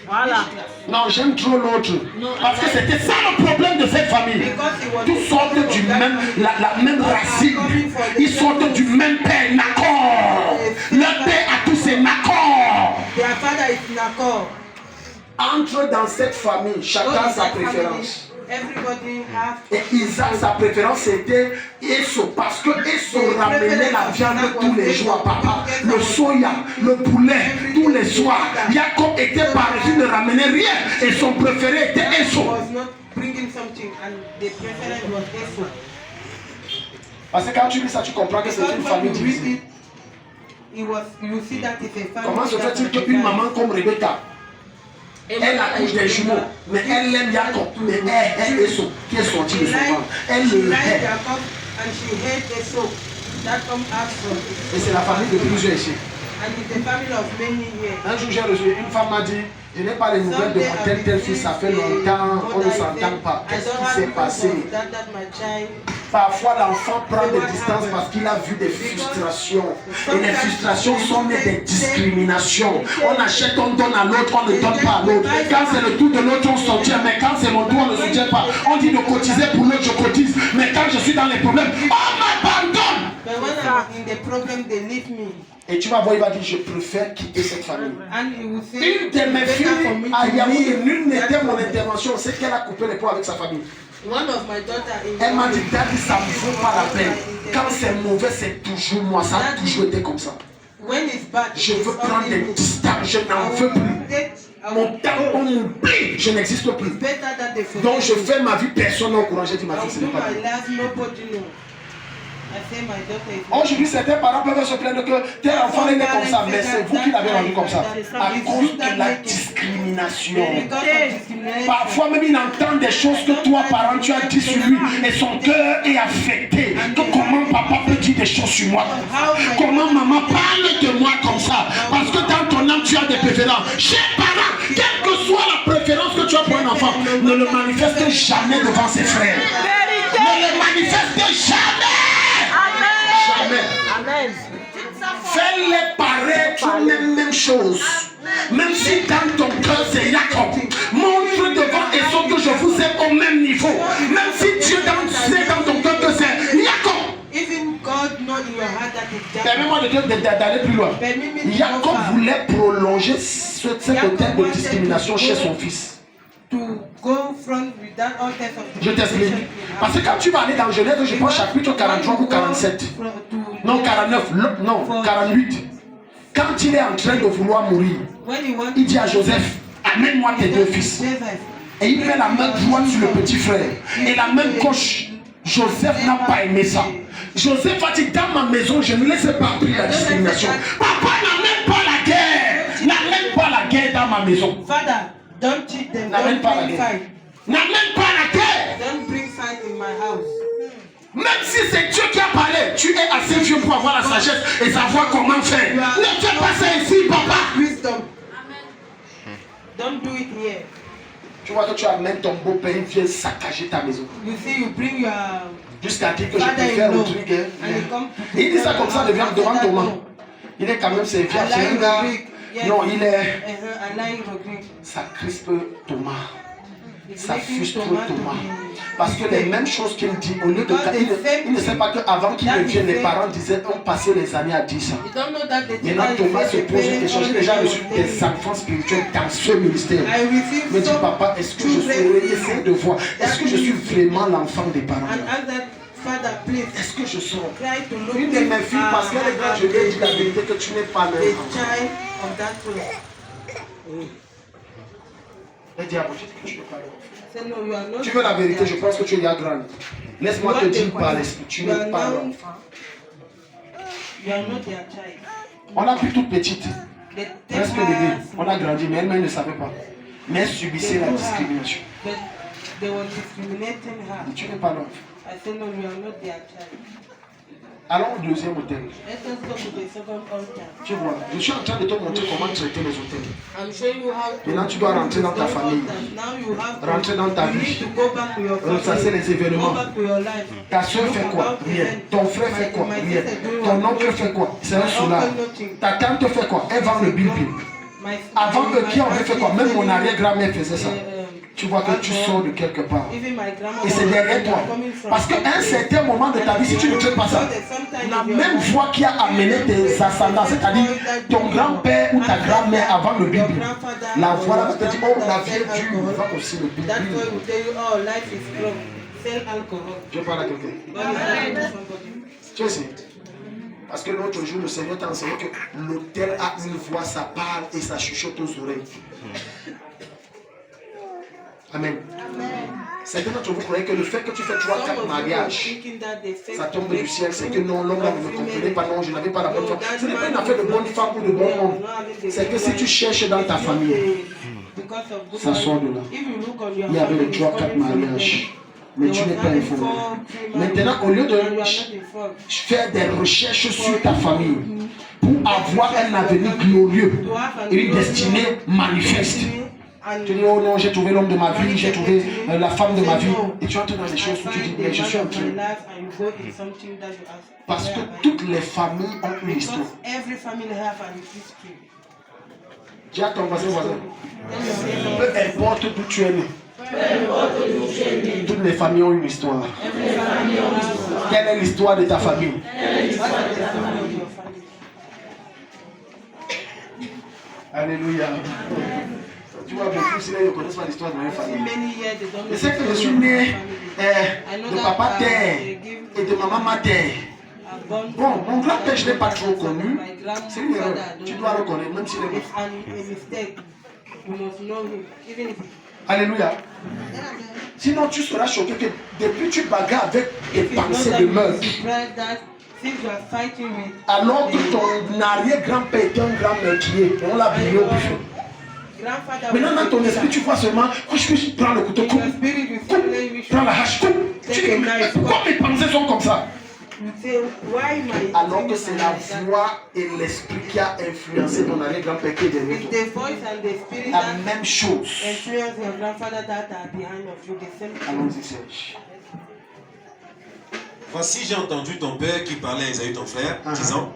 Voilà. Non, j'aime trop l'autre. Parce que c'était ça le problème de cette famille. Tous sortent du même, la même racine. Ils sortent du même père, Nacor. Leur père à tous c'est Nacor. Their father is Nacor. Entre dans cette famille, chacun sa préférence. Everybody have. Et Isaac, sa préférence c'était Esau. Parce que Esau ramenait la viande tous les jours à papa. Le soya, le poulet, tous les soirs. Jacob était parti, ne ramenait rien. Et son préféré était Esau. Was not bringing something and the preference was Esau. Parce que quand tu lis ça, tu comprends que c'est une famille divisée. You see that it's a family. Comment se fait-il qu'une maman comme Rebecca, elle accouche des jumeaux, mais elle aime Jacob, mais elle est Esau qui est sorti de son ventre. Elle le hait. Jacob and she hates Esau. That comes out from. Et c'est la famille de plusieurs ici. And it's a family of many here. Un jour, j'ai reçu une femme m'a dit, je n'ai pas les nouvelles de mon tel fils, ça fait longtemps, on ne s'entend pas. Qu'est-ce qui s'est passé? Parfois, l'enfant prend des distances parce qu'il a vu des frustrations. Et les frustrations sont nées des discriminations. On achète, on donne à l'autre, on ne donne pas à l'autre. Quand c'est le tour de l'autre, on soutient. Mais quand c'est mon tour, on ne soutient pas. On dit de cotiser pour l'autre, je cotise. Mais quand je suis dans les problèmes, on m'abandonne. But when I'm in the problem, they leave me. Et tu vas voir, il va dire, je préfère quitter cette famille. And he will say, Une de mes filles à Yaoundé, nul n'était mon intervention, c'est qu'elle a coupé les ponts avec sa famille. one of my daughter in Elle m'a dit, Daddy, ça ne vaut pas la peine. Quand c'est mauvais, c'est toujours moi. Ça a toujours été comme ça. when it's bad, Je veux prendre des distances, je n'en veux plus. Mon temps, on m'oublie, je n'existe plus. Donc je fais ma vie, personne n'est au courant. J'ai dit, ma fille, ce n'est pas bien. Aujourd'hui, certains parents peuvent se plaindre que tel enfant est né comme ça, mais c'est vous qui l'avez rendu comme ça. À cause de la discrimination. Parfois même il entend des choses que toi, parent, tu as dit sur lui et son cœur est affecté. Que comment papa peut dire des choses sur moi? Comment maman parle de moi comme ça? Parce que dans ton âme, tu as des préférences. Chers parents, quelle que soit la préférence que tu as pour un enfant, ne le manifeste jamais devant ses frères. Ne le manifeste jamais. Amen. Fais-les paraître même chose. Même si dans ton cœur c'est Jacob. Montre devant Esau que je vous aime au même niveau. Même si Dieu sait dans ton cœur que c'est Jacob. Permets-moi d'aller plus loin. Jacob voulait prolonger cet hôtel de discrimination chez son fils. Je t'explique. Parce que quand tu vas aller dans Genèse, je pense chapitre 43 ou 47. Non, 49, non, 48. Quand il est en train de vouloir mourir, il dit à Joseph, amène-moi tes deux fils. Et il met la main droite sur le petit frère et la main gauche. Joseph n'a pas aimé ça. Joseph a dit, dans ma maison, je ne laisse pas appeler la discrimination. Papa, n'amène pas la guerre. N'amène pas la guerre dans ma maison. Don't cheat them. N'amène pas la guerre. N'amène pas la guerre. Don't bring fight in my house. Même si c'est Dieu qui a parlé, tu es assez vieux pour avoir la sagesse et savoir comment faire. Ne fais pas ça ici, papa. Wisdom. Don't do it here. Tu vois que tu amènes ton beau-père, il vient saccager ta maison. You see, you bring your jusqu'à dire que je peux faire le truc. Il dit ça comme ça devant Thomas. Il est quand même servi à un gars. Non, il est. Ça crispe Thomas. Ça frustre Thomas. Parce que les mêmes choses qu'il dit, au lieu de... Il ne sait pas qu'avant qu'il ne vienne, les parents disaient, on passait les années à dire ça. Maintenant, Thomas se pose une question. J'ai déjà reçu des enfants spirituels dans ce ministère. Il me dit, papa, est-ce que je suis... Essayez de voir. Est-ce que je suis vraiment l'enfant des parents? Est-ce que je sors? Une de mes filles, parce qu'elle est grande, je lui ai dit la vérité que tu n'es pas leur enfant. Elle dit, ah bon, j'ai dit que tu n'es pas leur enfant. Tu veux la vérité, je pense que tu es déjà grande. Laisse-moi te dire par l'esprit, tu n'es pas leur enfant. On a pris toute petite, presque bébé. On a grandi, mais elle-même ne savait pas. Mais elle subissait la discrimination. Tu n'es pas leur enfant. Allons au deuxième hôtel. Tu vois, je suis en train de te montrer comment traiter les hôtels. Maintenant, tu dois rentrer dans ta famille, rentrer dans ta vie, ressasser les événements. Ta soeur fait quoi? Rien. Ton frère fait quoi? Rien. Ton oncle fait quoi? C'est un soulard. Ta tante fait quoi? Elle vend le bilbil. Avant que qui en fait quoi? Même mon arrière-grand-mère faisait ça. Tu vois que tu sors de quelque part. Et c'est derrière toi. Parce qu'à un certain moment de ta vie, si tu ne traites pas ça, la même voie qui a amené tes ascendants, c'est-à-dire ton grand-père ou ta grand-mère avant le Bible, la voie là va te dire, oh, la vie est dure, va aussi le Bible. Je parle à quelqu'un. Tu sais, parce que l'autre jour, le Seigneur t'a enseigné que l'autel a une voix, ça parle et ça chuchote aux oreilles. Amen. Certains d'entre vous croyez que le fait que tu fais 3-4 mariages, ça tombe du ciel, c'est que non, l'homme ne me comprenait pas, non, je n'avais pas la bonne femme. Ce n'est pas une affaire de bonne femme ou de bon homme. C'est que si tu cherches dans ta famille, ça sort de là. Il y avait les 3-4 mariages, mais tu n'es pas informé. Maintenant, au lieu de faire des recherches sur ta famille, pour avoir un avenir glorieux et une destinée manifeste, tu dis, oh non, j'ai trouvé l'homme de ma vie, j'ai trouvé la femme de ma vie. Et tu entres dans des choses où tu dis, mais je suis en train. Parce que toutes les familles ont une histoire. Dis à ton voisin, peu importe d'où tu es né. Toutes les familles ont une histoire. Quelle est l'histoire de ta famille? Alléluia. Tu vois, beaucoup si ne connaissent pas l'histoire de ma famille. Je sais que je suis né de papa terre et de maman terre. Bon, mon grand-père, je ne l'ai pas trop connu. C'est une erreur. Tu dois le connaître, même s'il est mort. Alléluia. Sinon, tu seras choqué que depuis tu bagarres avec des pensées de meurtre. Alors que ton arrière-grand-père était un grand meurtrier. On l'a brûlé au buffet. Maintenant, dans ton esprit, tu vois seulement, je prends le couteau, coupe, prends la hache, coupe. Tu dis, mais pourquoi mes pensées sont comme ça? Alors que c'est la voix et l'esprit qui a influencé ton arrière-grand-père qui est derrière toi. La même chose. Allons-y, Serge. Voici, j'ai entendu ton père qui parlait à Esaü, ton frère, disant,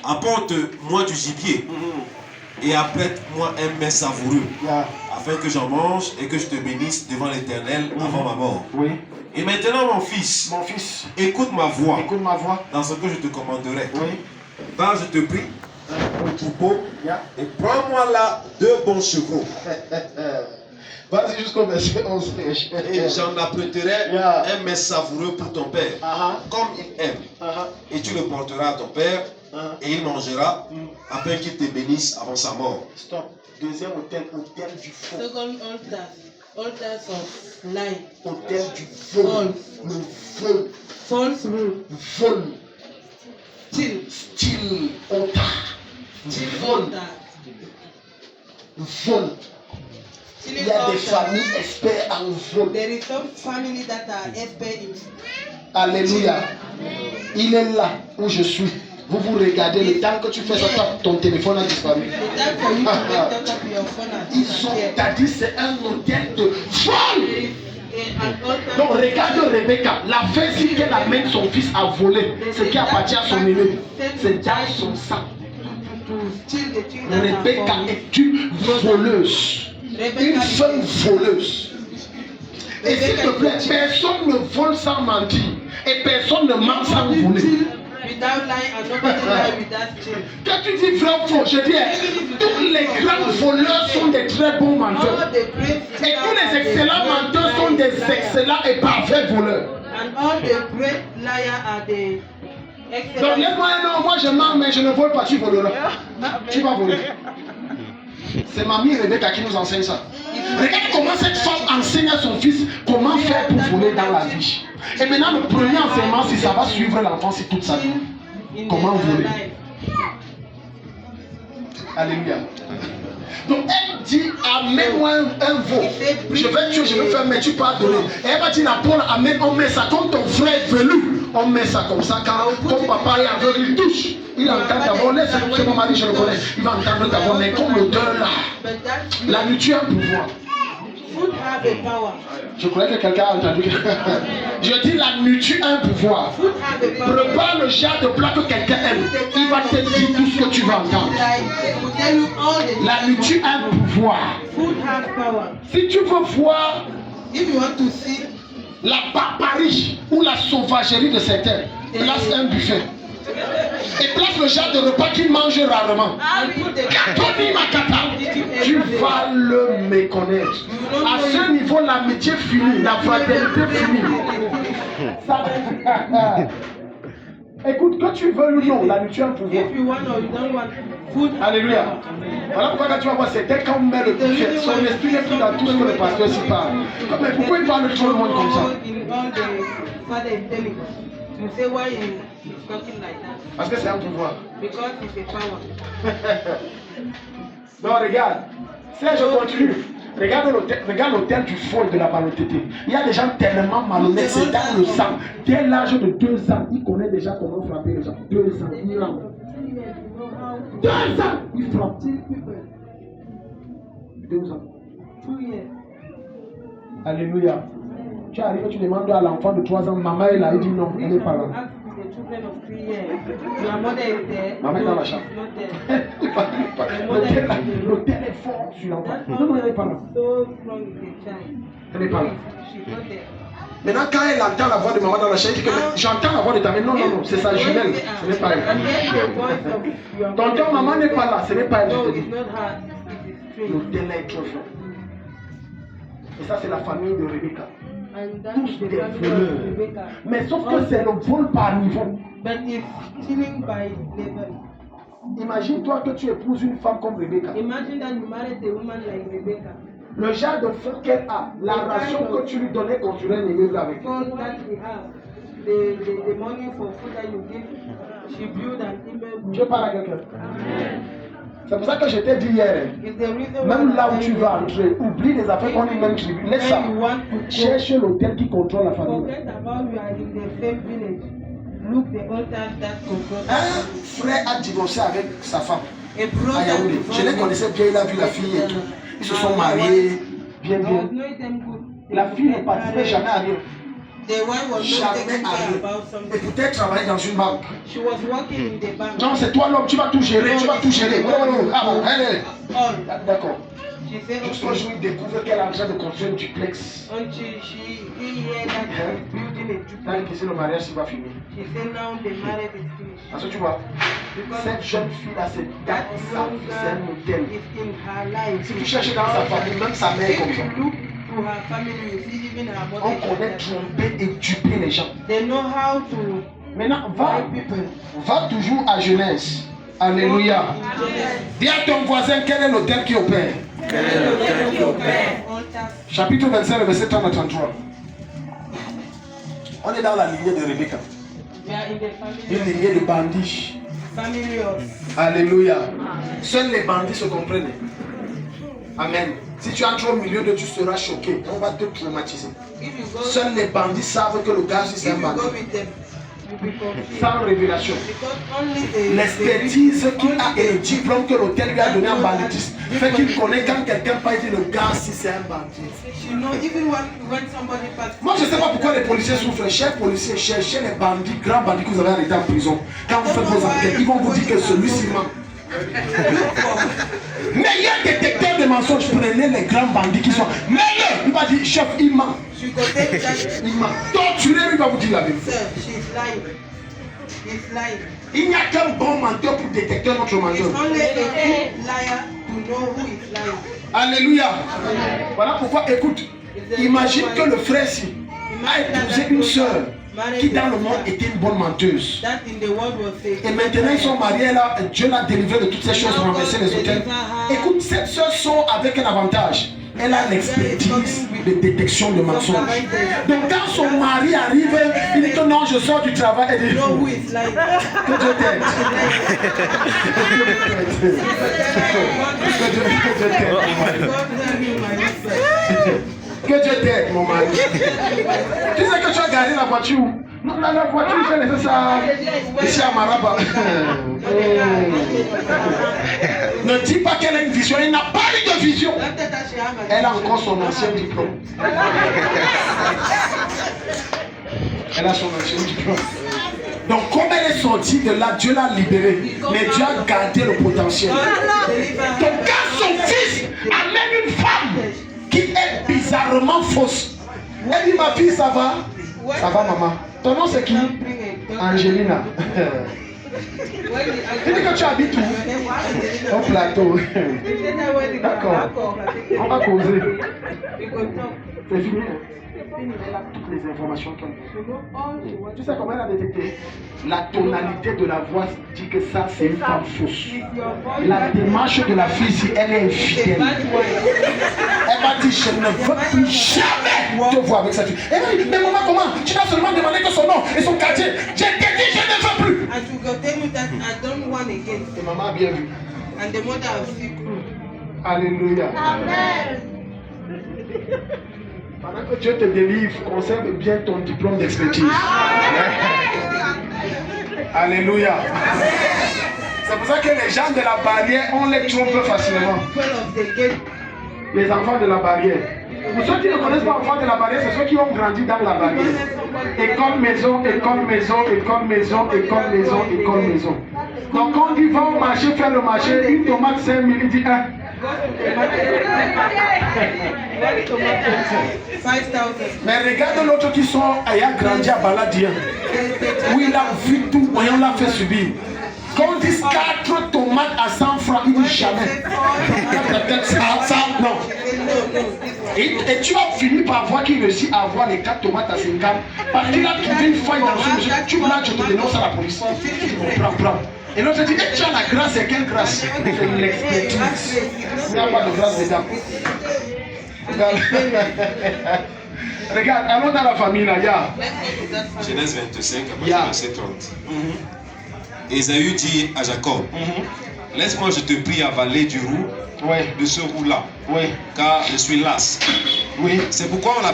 apporte-moi du gibier. Et apprête-moi un mets savoureux, afin que j'en mange et que je te bénisse devant l'Éternel avant ma mort. Oui. Et maintenant, mon fils, écoute ma voix, dans ce que je te commanderai. Oui. Va, je te prie, au troupeau, et prends-moi là 2 bons chevaux. Vas-y jusqu'au verset 11. Et j'en apprêterai un mets savoureux pour ton père, comme il aime. Et tu le porteras à ton père, et il mangera, afin qu'il te bénisse avant sa mort. Stop. Deuxième hôtel, hôtel du faux. Second altar, altars of lie. Hôtel du vol. Le vol. False rule. Vol. Still altar. Vol. altar. Vol. Il y a des familles experts en vol. There is some family that are expert in. Alléluia. Il est là où je suis. Vous vous regardez, le temps que tu fais ça, ton téléphone a disparu. Ils ont dit c'est un hôtel de vol. Donc regarde Rebecca, la fille qu'elle amène son fils à voler, ce qui appartient à son aîné, c'est dans son sang. Rebecca est une voleuse, une femme voleuse. Et s'il te plaît, personne ne vole sans mentir. Et personne ne ment sans voler. Without lying and nobody lie without cheating. Quand tu dis vrai ou faux, je dis, tous les grands voleurs sont des très bons menteurs. All the great Et tous les excellents menteurs sont des excellents et parfaits voleurs. And all the great liars are the excellent. Donc laisse-moi un nom, moi je mens, mais je ne vole pas, tu voleras. Tu vas voler. C'est mamie Rebecca qui nous enseigne ça. Regarde comment cette femme enseigne à son fils comment faire pour voler dans la vie. Et maintenant le premier enseignement, si ça va suivre l'enfant, c'est toute sa vie. Comment voler. Alléluia. Donc elle dit, amène-moi un veau. Je vais tuer, je vais faire, mais tu peux donner. Et elle va dire à Paul, amène, on met ça comme ton frère est velu. On met ça comme ça, quand ton papa est aveugle, il touche. Il entend ta voix, c'est mon mari, je le connais. Il va entendre ta voix, mais comme l'odeur là, la nourriture a un pouvoir. Food have a power. Je croyais que quelqu'un a entendu. Je dis la nourriture a un pouvoir. Food have a power. Prépare le genre de plat que quelqu'un aime. Il va te dire tout ce que tu vas entendre. Like, they will tell you all the La nourriture a un pouvoir. food have power. Si tu veux voir If you want to see la barbarie ou la sauvagerie de certains, place un buffet. Et place le genre de repas qu'ils mangent rarement. and put the Tony Makata, tu vas le méconnaître. À ce niveau, l'amitié finie, la fraternité finie. Ça- Écoute, que tu veux ou non, la nourriture a un pouvoir. if you want or you don't want food. Alléluia. Voilà pourquoi quand tu vas voir, c'est dès qu'on met le buffet, son esprit n'est plus dans tout ce que le pasteur s'y parle. Mais pourquoi il parle de tout le monde comme ça? In all the father is telling you say why he's talking like that Parce que c'est un pouvoir. because it's a power. Non, regarde. Si je continue, regarde l'hôtel du fol de la malhonnêteté. Il y a des gens tellement malhonnêtes, c'est dans le sang. Dès l'âge de 2 ans, il connaît déjà comment frapper les gens. 2 ans, il rentre. 2 ans, il frappe. 2 ans. 2 years. Alléluia. Tu arrives, tu demandes à l'enfant de 3 ans, maman est là, il dit non, elle n'est pas là. Ask the children of 3 years. Your mother is there. Maman est dans la she's chambre. not there. L'hôtel est fort sur l'enfant. That's Non, non, elle n'est pas là. so strong with the child. Elle n'est pas là. She's not there. Maintenant, quand elle entend la voix de maman dans la chambre, il dit que j'entends la voix de ta mère. Non, non, non, c'est sa jumelle. Ce n'est pas elle. And then the voice of your Tonton, maman n'est pas là, ce n'est pas elle. No, Je te it's dis. not her. It is strange. L'hôtel est trop fort. Et ça, c'est la famille de Rebecca. And that Tous is the des family voleurs. of Rebecca. Mais sauf que c'est le vol par niveau. But it's stealing by level. Imagine-toi que tu épouses une femme comme Rebecca. Imagine that you married a woman like Rebecca. Le genre de fond qu'elle a, la ration que tu lui donnais construire un immeuble avec. Because that we have, the money for food that you give, she built an image. Je parle à quelqu'un. C'est pour ça que je t'ai dit hier, It's the reason même why là où I'm tu telling vas you, entrer, oublie les affaires qu'on est même tribu. Laisse ça. when you want to Cherche l'hôtel qui contrôle la famille. forget about you are in the same village. Look the altars that control that Un family. frère a divorcé avec sa femme A à brother Yaoundé. Je les connaissais bien, il a vu la fille et tout. Ils se sont mariés, bien, I was bien. knowing them good. La fille ne participait jamais à rien. The wife was not Jamais taking à care rien. about Et something. peut-être travailler dans une banque. She was working in the bank. Non, c'est toi l'homme, tu vas tout gérer, tu vas tout gérer. Ah bon, allez. All. D'accord. She said, Jusqu'au jour où il découvre qu'elle est en train de construire un duplex. until she hear that she's building a Quand il duplex. dit le mariage, il va finir. She said now the marriage is finished. Parce que tu vois, cette jeune fille-là, c'est That dans sa young vie, c'est un girl modèle. is in her life. Si tu cherches dans sa famille, même sa mère est comme If ça. you look to her family, you see even her mother. On is connaît like that. tromper et duper les gens. They know how to Maintenant, buy people. va toujours à Genèse. Alléluia. Dis à ton voisin quel est l'hôtel qui opère. Chapitre 25, le verset 30 à 33. On est dans la lignée de Rebecca. We are in the Une family, lignée de bandits. family of. Alléluia. Seuls les bandits se comprennent. Amen. Si tu entres au milieu de, tu seras choqué. On va te traumatiser. If you go, Seuls les bandits savent que le gars if c'est un you bandit. go with them, you become. Sans révélation. Because only the L'expertise qu'il a et le diplôme que l'hôtel lui a donné en banditisme fait qu'il connaît quand quelqu'un parle, il dit le gars si c'est un bandit. You know, even when somebody passes. Moi je ne sais pas pourquoi les policiers souffrent. Chers policiers, cherchez les bandits, grands bandits que vous avez arrêtés en prison. Quand vous faites vos enquêtes, ils vont vous dire que celui-ci ment. Meilleur détecteur de mensonges, prenez les grands bandits qui sont. Meilleur, il va dire chef, il ment. She go tell you that Il m'a torturé, il va vous dire la vérité. sir, she's lying. He's lying. Il n'y a qu'un bon menteur pour détecter notre It's menteur. only a good liar to know who is lying. Alléluia. Voilà pourquoi, écoute, imagine que le frère-ci a épousé une sœur qui dans le monde était une bonne menteuse. That in the world was a Et maintenant ils sont mariés là, Dieu l'a délivré de toutes ces choses, renversé les hôtels. Écoute, cette sœur sort avec un avantage. Elle a l'expertise de détection de mensonges. Donc quand son mari arrive, il dit que non, je sors du travail. Elle dit, know who is lying. que Dieu t'aide. Que Dieu t'aide, mon mari. God help you, my husband. Que Dieu t'aide, mon mari. Tu sais que tu as gardé la voiture. Non, la voiture, j'ai laissé ça ici à Maraba. Ne dis pas qu'elle a une vision. Elle n'a pas eu de vision. Don't tell that she have a Elle a encore son ancien diplôme. Elle a son ancien diplôme. Donc, comme elle est sortie de là, Dieu l'a libérée. Mais Dieu a gardé le potentiel. Donc, quand son fils amène une femme qui est bizarrement fausse, elle dit, ma fille, ça va? Ça va, maman. Ton nom, c'est qui? Angelina. Tu dis que tu habites où? Au plateau. D'accord. On va causer. C'est fini. Elle a toutes les informations qu'elle veut. Tu sais comment elle a détecté? La tonalité de la voix dit que ça, c'est une femme fausse. La démarche de la fille, si elle est infidèle, elle va dire, je ne veux plus jamais te voir avec cette fille. Elle va dire, mais maman, comment? Tu vas seulement demander que son nom et son quartier. Je t'ai dit, je ne veux plus. And she go tell you that I don't want again. Et maman a bien vu. And the mother will see through. Alléluia. Amen. Pendant que Dieu te délivre, conserve bien ton diplôme d'expertise. Alléluia. C'est pour ça que les gens de la barrière, on les trompe facilement. People of the gate. Les enfants de la barrière. Pour ceux qui ne connaissent pas enfants de la barrière, c'est ceux qui ont grandi dans la barrière. École, maison, école, maison, école, maison, école, maison, école, maison. Donc on dit va au marché, faire le marché, une tomate 5 000, il dit 1. 5,000. Mais regarde l'autre qui sont ayant grandi à Baladien, où il a vu tout et on l'a fait subir. Quand on dit 4 tomates à 100 francs, il dit jamais. Ça, non. Et tu as fini par voir qu'il réussit à avoir les 4 tomates à 50 parce qu'il a trouvé une faille dans ce monsieur. Tu là, je te dénonce à la police. Prends. Et l'autre dit, tu as la grâce, et quelle grâce? C'est l'expertise. Il n'y a pas de grâce dedans. Regarde, allons dans la famille là, ya. Genèse 25, à partir du verset 30. Ésaü dit à Jacob, laisse-moi, je te prie, avaler du roux de ce roux-là, car je suis las. C'est pourquoi on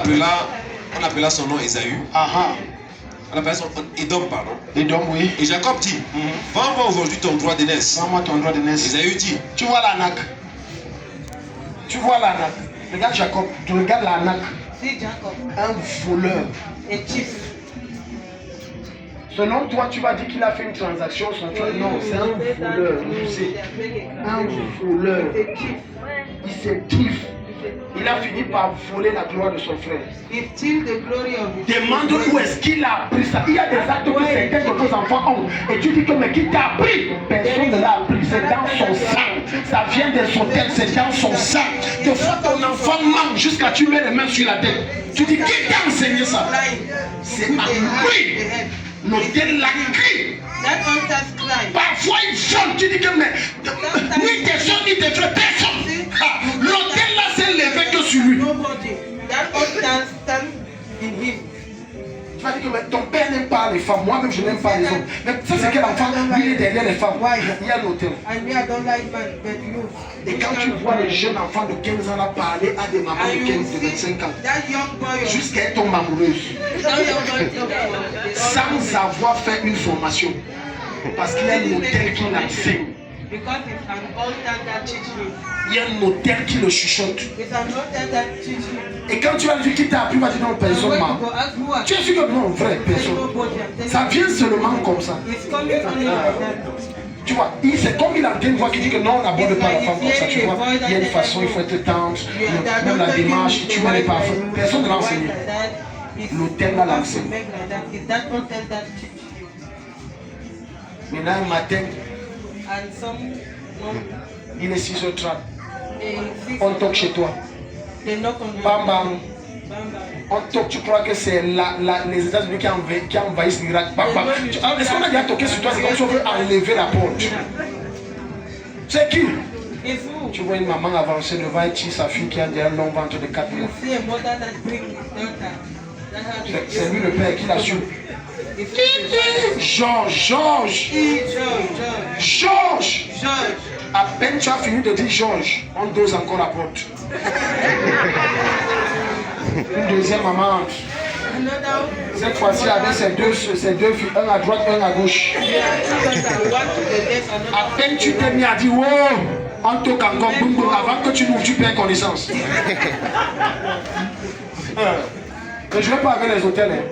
appela son nom Ésaü. On appelle son nom Édom, pardon. Édom, oui. Et Jacob dit, vends-moi aujourd'hui ton droit d'aînesse. Vends-moi ton droit d'aînesse. Ésaü dit, tu vois l'arnaque. Tu vois l'arnaque. Regarde Jacob, tu regardes l'arnaque. See Jacob. Un voleur. A thief. Selon toi, tu vas dire qu'il a fait une transaction sans toi. Non, c'est un voleur. Un voleur. Il s'est tif. Il a fini par voler la gloire de son frère. Demande où est-ce qu'il a appris ça. Il y a des actes que certains de vos enfants ont. Et tu dis que mais qui t'a appris? Personne ne l'a appris. C'est dans son sang. Ça vient des hôtels, c'est dans son sang. Des fois ton enfant manque jusqu'à tu mets les mains sur la tête. Tu dis qui t'a enseigné ça? C'est à lui. L'hôtel l'a crie. Parfois il sonne, tu dis que mais ni tes soeurs ni tes frères, personne. L'hôtel là s'est levé que sur lui. Tu vas dire que mais ton père n'aime pas les femmes, moi-même je n'aime pas les hommes. Mais ça c'est quel enfant? Lui il est derrière les femmes. Il y a l'hôtel. Et quand tu vois les jeunes enfants de 15 ans là parler à des mamans de 15, de 25 ans, jusqu'à être tombe amoureuse, sans avoir fait une formation, parce qu'il y a un hôtel qui l'enseigne. Il y a un hôtel qui le chuchote. Et quand tu as vu qui t'a appris, va dire non, personne m'a. Tu es sûr que non, vrai, personne. Ça vient seulement comme ça. Tu vois, c'est comme il a une voix qui dit que non, on n'aborde pas la femme comme ça, tu vois. Il y a une façon, il faut être tendre, même la démarche, tu mets les parfums. Personne ne l'a enseigné. L'hôtel l'a enseigné. Maintenant, un matin, il est 6h30. On toque chez toi. Bam bam. On toque, tu crois que c'est les États-Unis qui envahissent l'Irak. Bam bam. Est-ce qu'on a déjà toqué sur toi? C'est comme si on veut enlever la porte. C'est qui? Tu vois une maman avancer devant sa fille qui a déjà un long ventre de 4 mois. C'est lui le père qui l'assure. Georges. À peine tu as fini de dire Georges, on dose encore la porte. Une deuxième maman entre. Cette fois-ci avec ses deux filles, un à droite, un à gauche. À peine tu t'es mis à dire wow, on toque encore, boum boum, avant que tu n'ouvres, tu perds connaissance. Mais je ne vais pas avec les hôtels.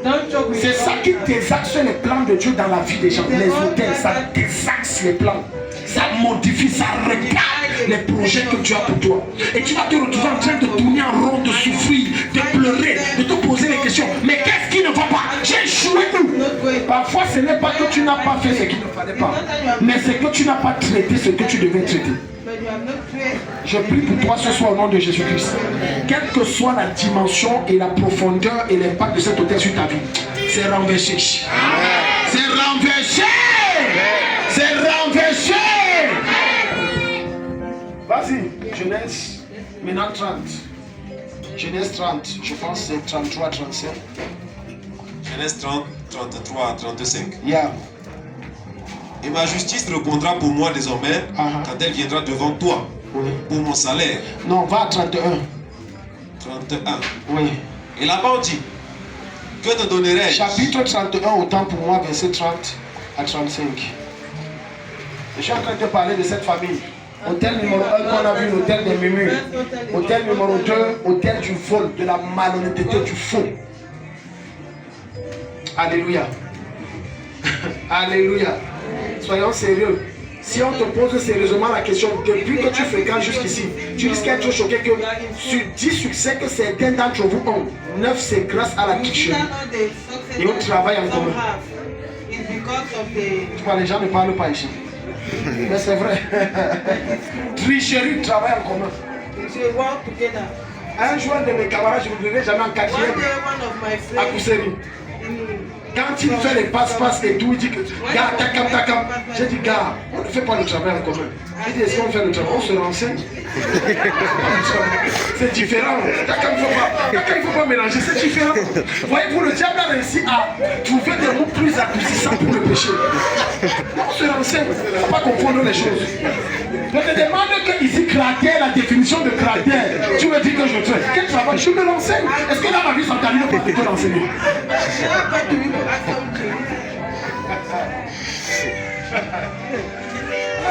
C'est ça qui désaxe les plans de Dieu dans la vie des gens. Les hôtels, ça désaxe les plans. Ça modifie, ça regarde les projets que Dieu a pour toi. Et tu vas te retrouver en train de tourner en rond, de souffrir, de pleurer, de te poser les questions. Mais qu'est-ce qui ne va pas? J'ai échoué où? Parfois, ce n'est pas que tu n'as pas fait ce qu'il ne fallait pas. Mais c'est que tu n'as pas traité ce que tu devais traiter. Je prie pour toi ce soir au nom de Jésus-Christ. Quelle que soit la dimension et la profondeur et l'impact de cet hôtel sur ta vie, c'est renversé. C'est renversé. C'est renversé. Vas-y, Genèse, maintenant 30. Genèse 30, je pense que c'est 33, 35. Genèse 30, 33, 35. Yeah. Et ma justice répondra pour moi désormais quand elle viendra devant toi pour mon salaire. Non, va à 31. 31. Oui. Et là-bas on dit, que te donnerai-je? Chapitre 31, autant pour moi, verset 30 à 35. Je suis en train de te parler de cette famille. Hôtel numéro 1 qu'on a vu, l'hôtel des murmures. Hôtel numéro 2, hôtel du vol, de la malhonnêteté, du faux. Alléluia. Alléluia. Soyons sérieux. Si on te pose sérieusement la question, depuis que tu fréquentes jusqu'ici, tu risques d'être choqué que sur 10 succès que certains d'entre vous ont, 9 c'est grâce à la tricherie. Et on travaille en commun. Tu vois, les gens ne parlent pas ici. Mais c'est vrai. Tricherie, travail en commun. Un jour de mes camarades, je ne le verrai jamais en quatrième à Kousséry. Quand il fait les passe-passe et tout, il dit que gars, takam. J'ai dit gars, on ne fait pas le travail en commun. Il dit est-ce qu'on fait le travail? On se renseigne. C'est différent. Takam, il ne faut pas mélanger, c'est différent. Voyez-vous, le diable a réussi à trouver des mots plus adoucissants pour le péché. On se renseigne, il ne faut pas confondre les choses. Je te demande que ici, caractère, la définition de caractère, tu me dis que je fais. Quel travail? Je me renseigne. Est-ce que dans ma vie, ça t'arrive pas de te renseigner?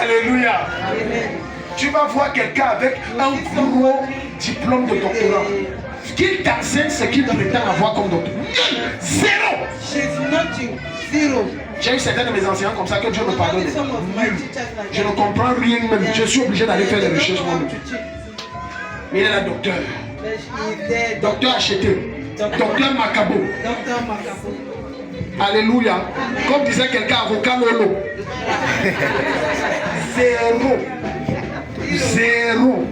Alléluia. Tu vas voir quelqu'un avec un gros diplôme de doctorat. Qu'il t'enseigne ce qu'il prétend avoir comme doctorat. Zéro. J'ai eu certains de mes enseignants comme ça, que Dieu me pardonne. Je ne comprends rien même. Je suis obligé d'aller faire des recherches moi-même. Mais il est là, docteur. Docteur acheté. Docteur Macabo. Alléluia. Comme disait quelqu'un, avocat Lolo. Zéro.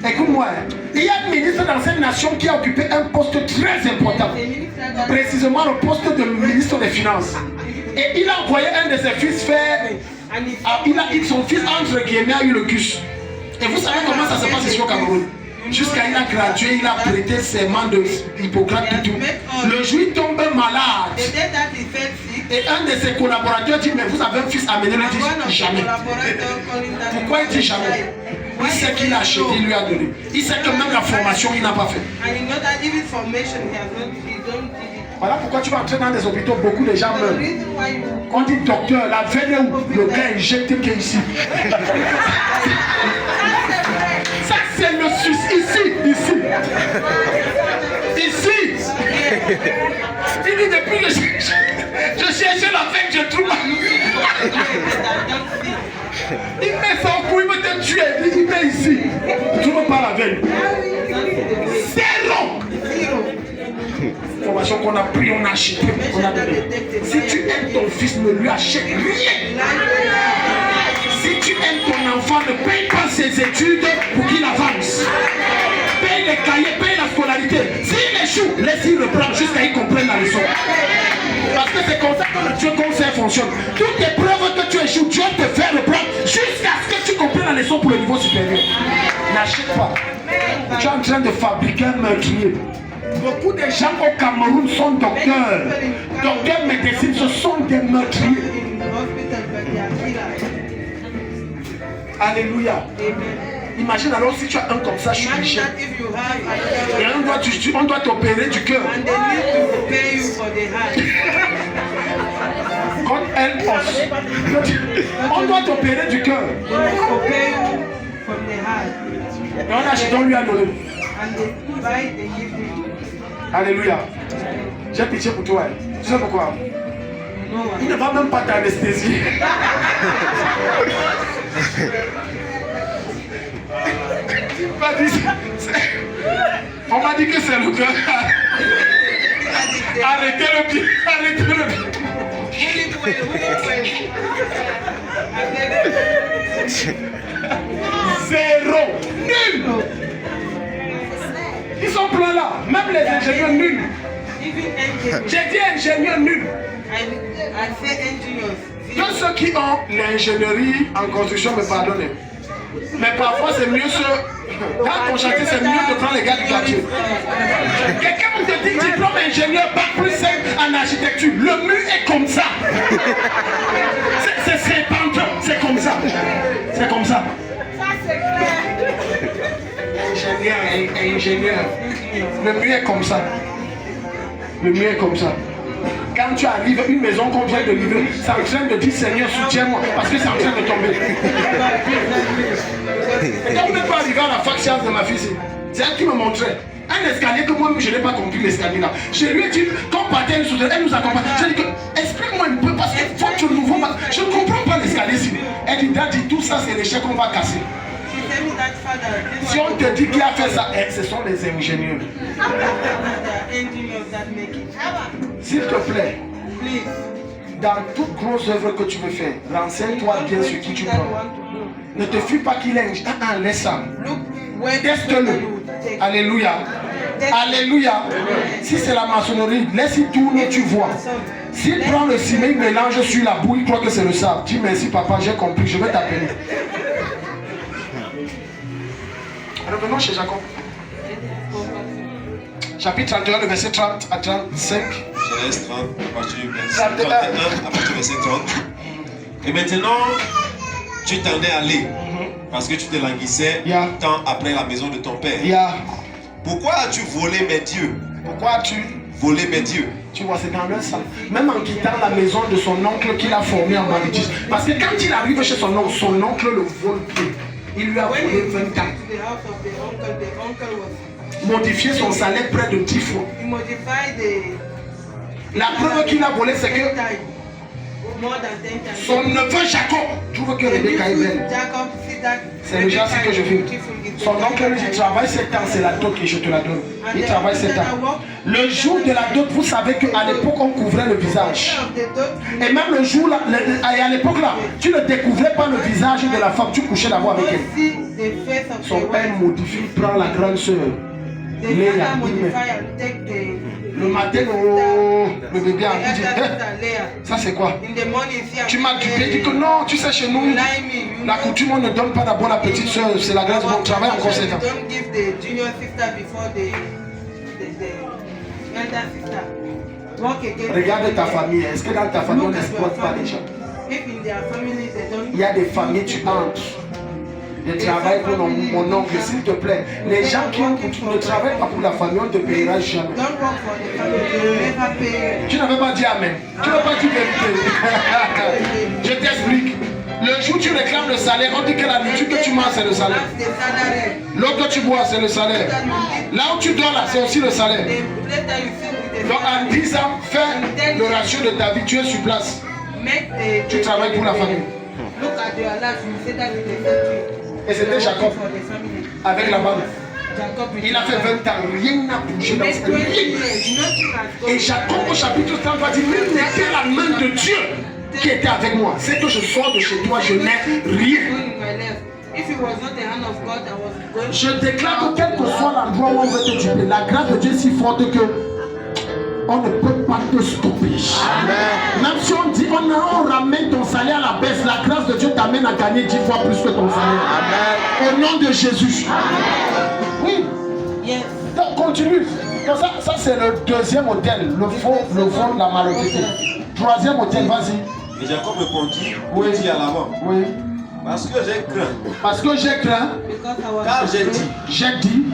Écoute-moi, il y a un ministre dans cette nation qui a occupé un poste très important. Précisément le poste de ministre des Finances. Et il a envoyé un de ses fils faire. Son fils, entre guillemets, a eu le cus. Et vous savez comment ça se passe ici au Cameroun? Jusqu'à il a gradué, il a prêté serment de Hippocrate et tout. Le jour il tombe malade. Et un de ses collaborateurs dit mais vous avez un fils, amenez-le. Il dit jamais. Pourquoi il dit jamais? Il sait qu'il a acheté, il lui a donné. Il sait que même la formation il n'a pas fait. Voilà pourquoi tu vas entrer dans des hôpitaux, beaucoup de gens meurent. On dit docteur, la veine où le gars injecté qui est ici. Ça c'est le Suisse, ici. Il dit depuis que je cherchais la veine, je trouve. Il met ça au cou, il veut te tuer. Il met ici. Tu ne veux pas la veille. Zéro. Formation qu'on a pris, on a acheté, on a donné. Si tu aimes ton fils, ne lui achète rien. Si tu aimes ton enfant, ne paye pas ses études pour qu'il avance. Paye les cahiers, paye la scolarité. S'il échoue, laisse-le reprendre jusqu'à qu'il comprenne la leçon. Parce que c'est comme ça que le Dieu conseil fonctionne. Toutes les preuves que tu échoues, Dieu te fait reprendre jusqu'à ce que tu comprennes la leçon pour le niveau supérieur. N'achète pas. Tu es en train de fabriquer un meurtrier. Beaucoup de gens au Cameroun sont docteurs. Docteurs médecine, ce sont des meurtriers. Alléluia. Imagine alors si tu as un comme ça, je suis riche. Et on doit t'opérer du cœur. Quand elle pense, on doit t'opérer du cœur. Et on achète, on lui a donné. Alléluia. J'ai pitié pour toi. Tu sais pourquoi? Il ne va même pas t'anesthésier. On m'a dit que c'est le cœur. Arrêtez le pied. Arrêtez le pied. Zéro. Nul. Ils sont pleins là. Même les ingénieurs nuls. J'ai dit ingénieurs nuls. Tous ceux qui ont l'ingénierie en construction me pardonnent. Mais parfois c'est mieux quand on chante, c'est mieux de prendre les gars du quartier. Quelqu'un te dit diplôme ingénieur, bac plus 5 en architecture. Le mur est comme ça. C'est 50 ans, c'est comme ça. C'est comme ça. Ingénieur. Le mur est comme ça. Le mur est comme ça. Quand tu arrives une maison qu'on vient de livrer, c'est en train de dire Seigneur, soutiens-moi, parce que c'est en train de tomber. Et quand on n'est pas arrivé à la fac science de ma fille, c'est elle qui me montrait un escalier que moi-même je n'ai pas compris l'escalier là. Je lui ai dit, quand partait elle nous accompagne. Je lui ai dit, explique-moi un peu parce qu'il faut que nous nouveau. Je ne comprends pas l'escalier ici. Elle dit, Daddy, tout ça c'est l'échec qu'on va casser. Si on te dit qui a fait ça, ce sont les ingénieurs. S'il te plaît, dans toute grosse œuvre que tu veux faire, renseigne-toi bien sur qui tu prends. Ne te fuis pas qu'il est ingénieur. Laisse ça. Teste-le. Alléluia. Alléluia. Si c'est la maçonnerie, laisse-y tourner, tu vois. S'il prend le ciment, il mélange sur la boue, il croit que c'est le sable. Dis merci papa, j'ai compris, je vais t'appeler. Revenons chez Jacob. Chapitre 31, le verset 30 à 35. Genèse 30, à partir du verset 30. Et maintenant, tu t'en es allé parce que tu te languissais tant après la maison de ton père. Pourquoi as-tu volé mes dieux? Pourquoi as-tu volé mes dieux? Tu vois, c'est dans le sang. Même en quittant la maison de son oncle qu'il a formé en banditisme. Parce que quand il arrive chez son oncle le vole plus. Il lui a volé 20 ans. Modifié son salaire près de 10 fois. La preuve qu'il a volé, c'est que son neveu Jacob trouve que Rebecca est belle. C'est déjà ce que je veux. Son oncle lui dit, travaille 7 ans, c'est la dot et je te la donne. Il travaille 7 ans. Le jour de la dot, vous savez qu'à l'époque, on couvrait le visage. Et même le jour, à l'époque là, tu ne découvrais pas le visage de la femme, tu couchais d'abord avec elle. Son père modifie, prend la grande soeur. Léa, le matin, le bébé a dit, ça c'est quoi? Tu m'as dupé, dit que non, tu sais chez nous, la coutume on ne donne pas d'abord la petite soeur, c'est la grâce de mon travail encore 7 ans. Regarde ta famille, est-ce que dans ta famille on n'exploite pas les gens? Il y a des familles, tu entres. Je travaille pour mon oncle, s'il te plaît. Les gens qui ont ne travaillent pas pour la famille, on ne te payera jamais. Tu n'avais pas dit amen. Tu n'as pas dit vérité. Je t'explique. Le jour où tu réclames le salaire, on dit que la nourriture que tu manges, c'est le salaire. L'eau que tu bois, c'est le salaire. Là où tu dors, là, c'est aussi le salaire. Donc en 10 ans, fais le ratio de ta vie, tu es sur place. Tu travailles pour la famille. Look at your life, you say that it's a Et c'était Jacob for the family. avec la banque. Jacob, Il a fait 20 ans, rien n'a bougé dans sa vie. Et Jacob au chapitre 30 va dire, il n'est que la main de Dieu qui était avec moi. C'est que je sors de chez toi, je n'ai rien. Je déclare que quel que soit l'endroit où on veut te duper, la grâce de Dieu est si forte que on ne peut pas te stopper. Amen. Même si on dit on ramène ton salaire à la baisse, la grâce de Dieu t'amène à gagner 10 fois plus que ton salaire. Amen. Au nom de Jésus. Amen. Oui. Yes. Donc continue. Donc ça c'est le deuxième hôtel, le fond de la malhonnêteté. Troisième hôtel, vas-y. Et Jacob répondit, oui, dit à Laban. Oui. Parce que j'ai craint. Parce que j'ai craint. Car j'ai dit.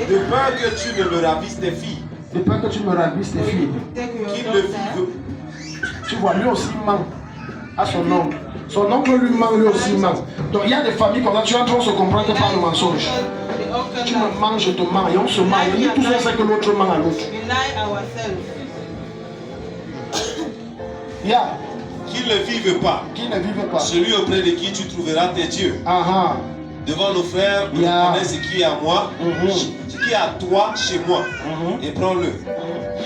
De peur que tu ne me ravisses tes filles. De peur que tu me ravisses tes filles. Qu'il le fit. Tu vois, lui aussi ment à son oncle. Son oncle lui ment, lui aussi ment. Donc il y a des familles comme ça, tu entends se comprendre par le mensonge. Tu me mens, je te mens, et on se ment. Et nous tous on sait que l'autre ment à l'autre. Yeah. Qu'il ne vive pas. Qu'il ne vive pas. Celui auprès de qui tu trouveras tes dieux. Devant nos frères, nous connais ce qui est à moi, ce qui est à toi chez moi, et prends-le.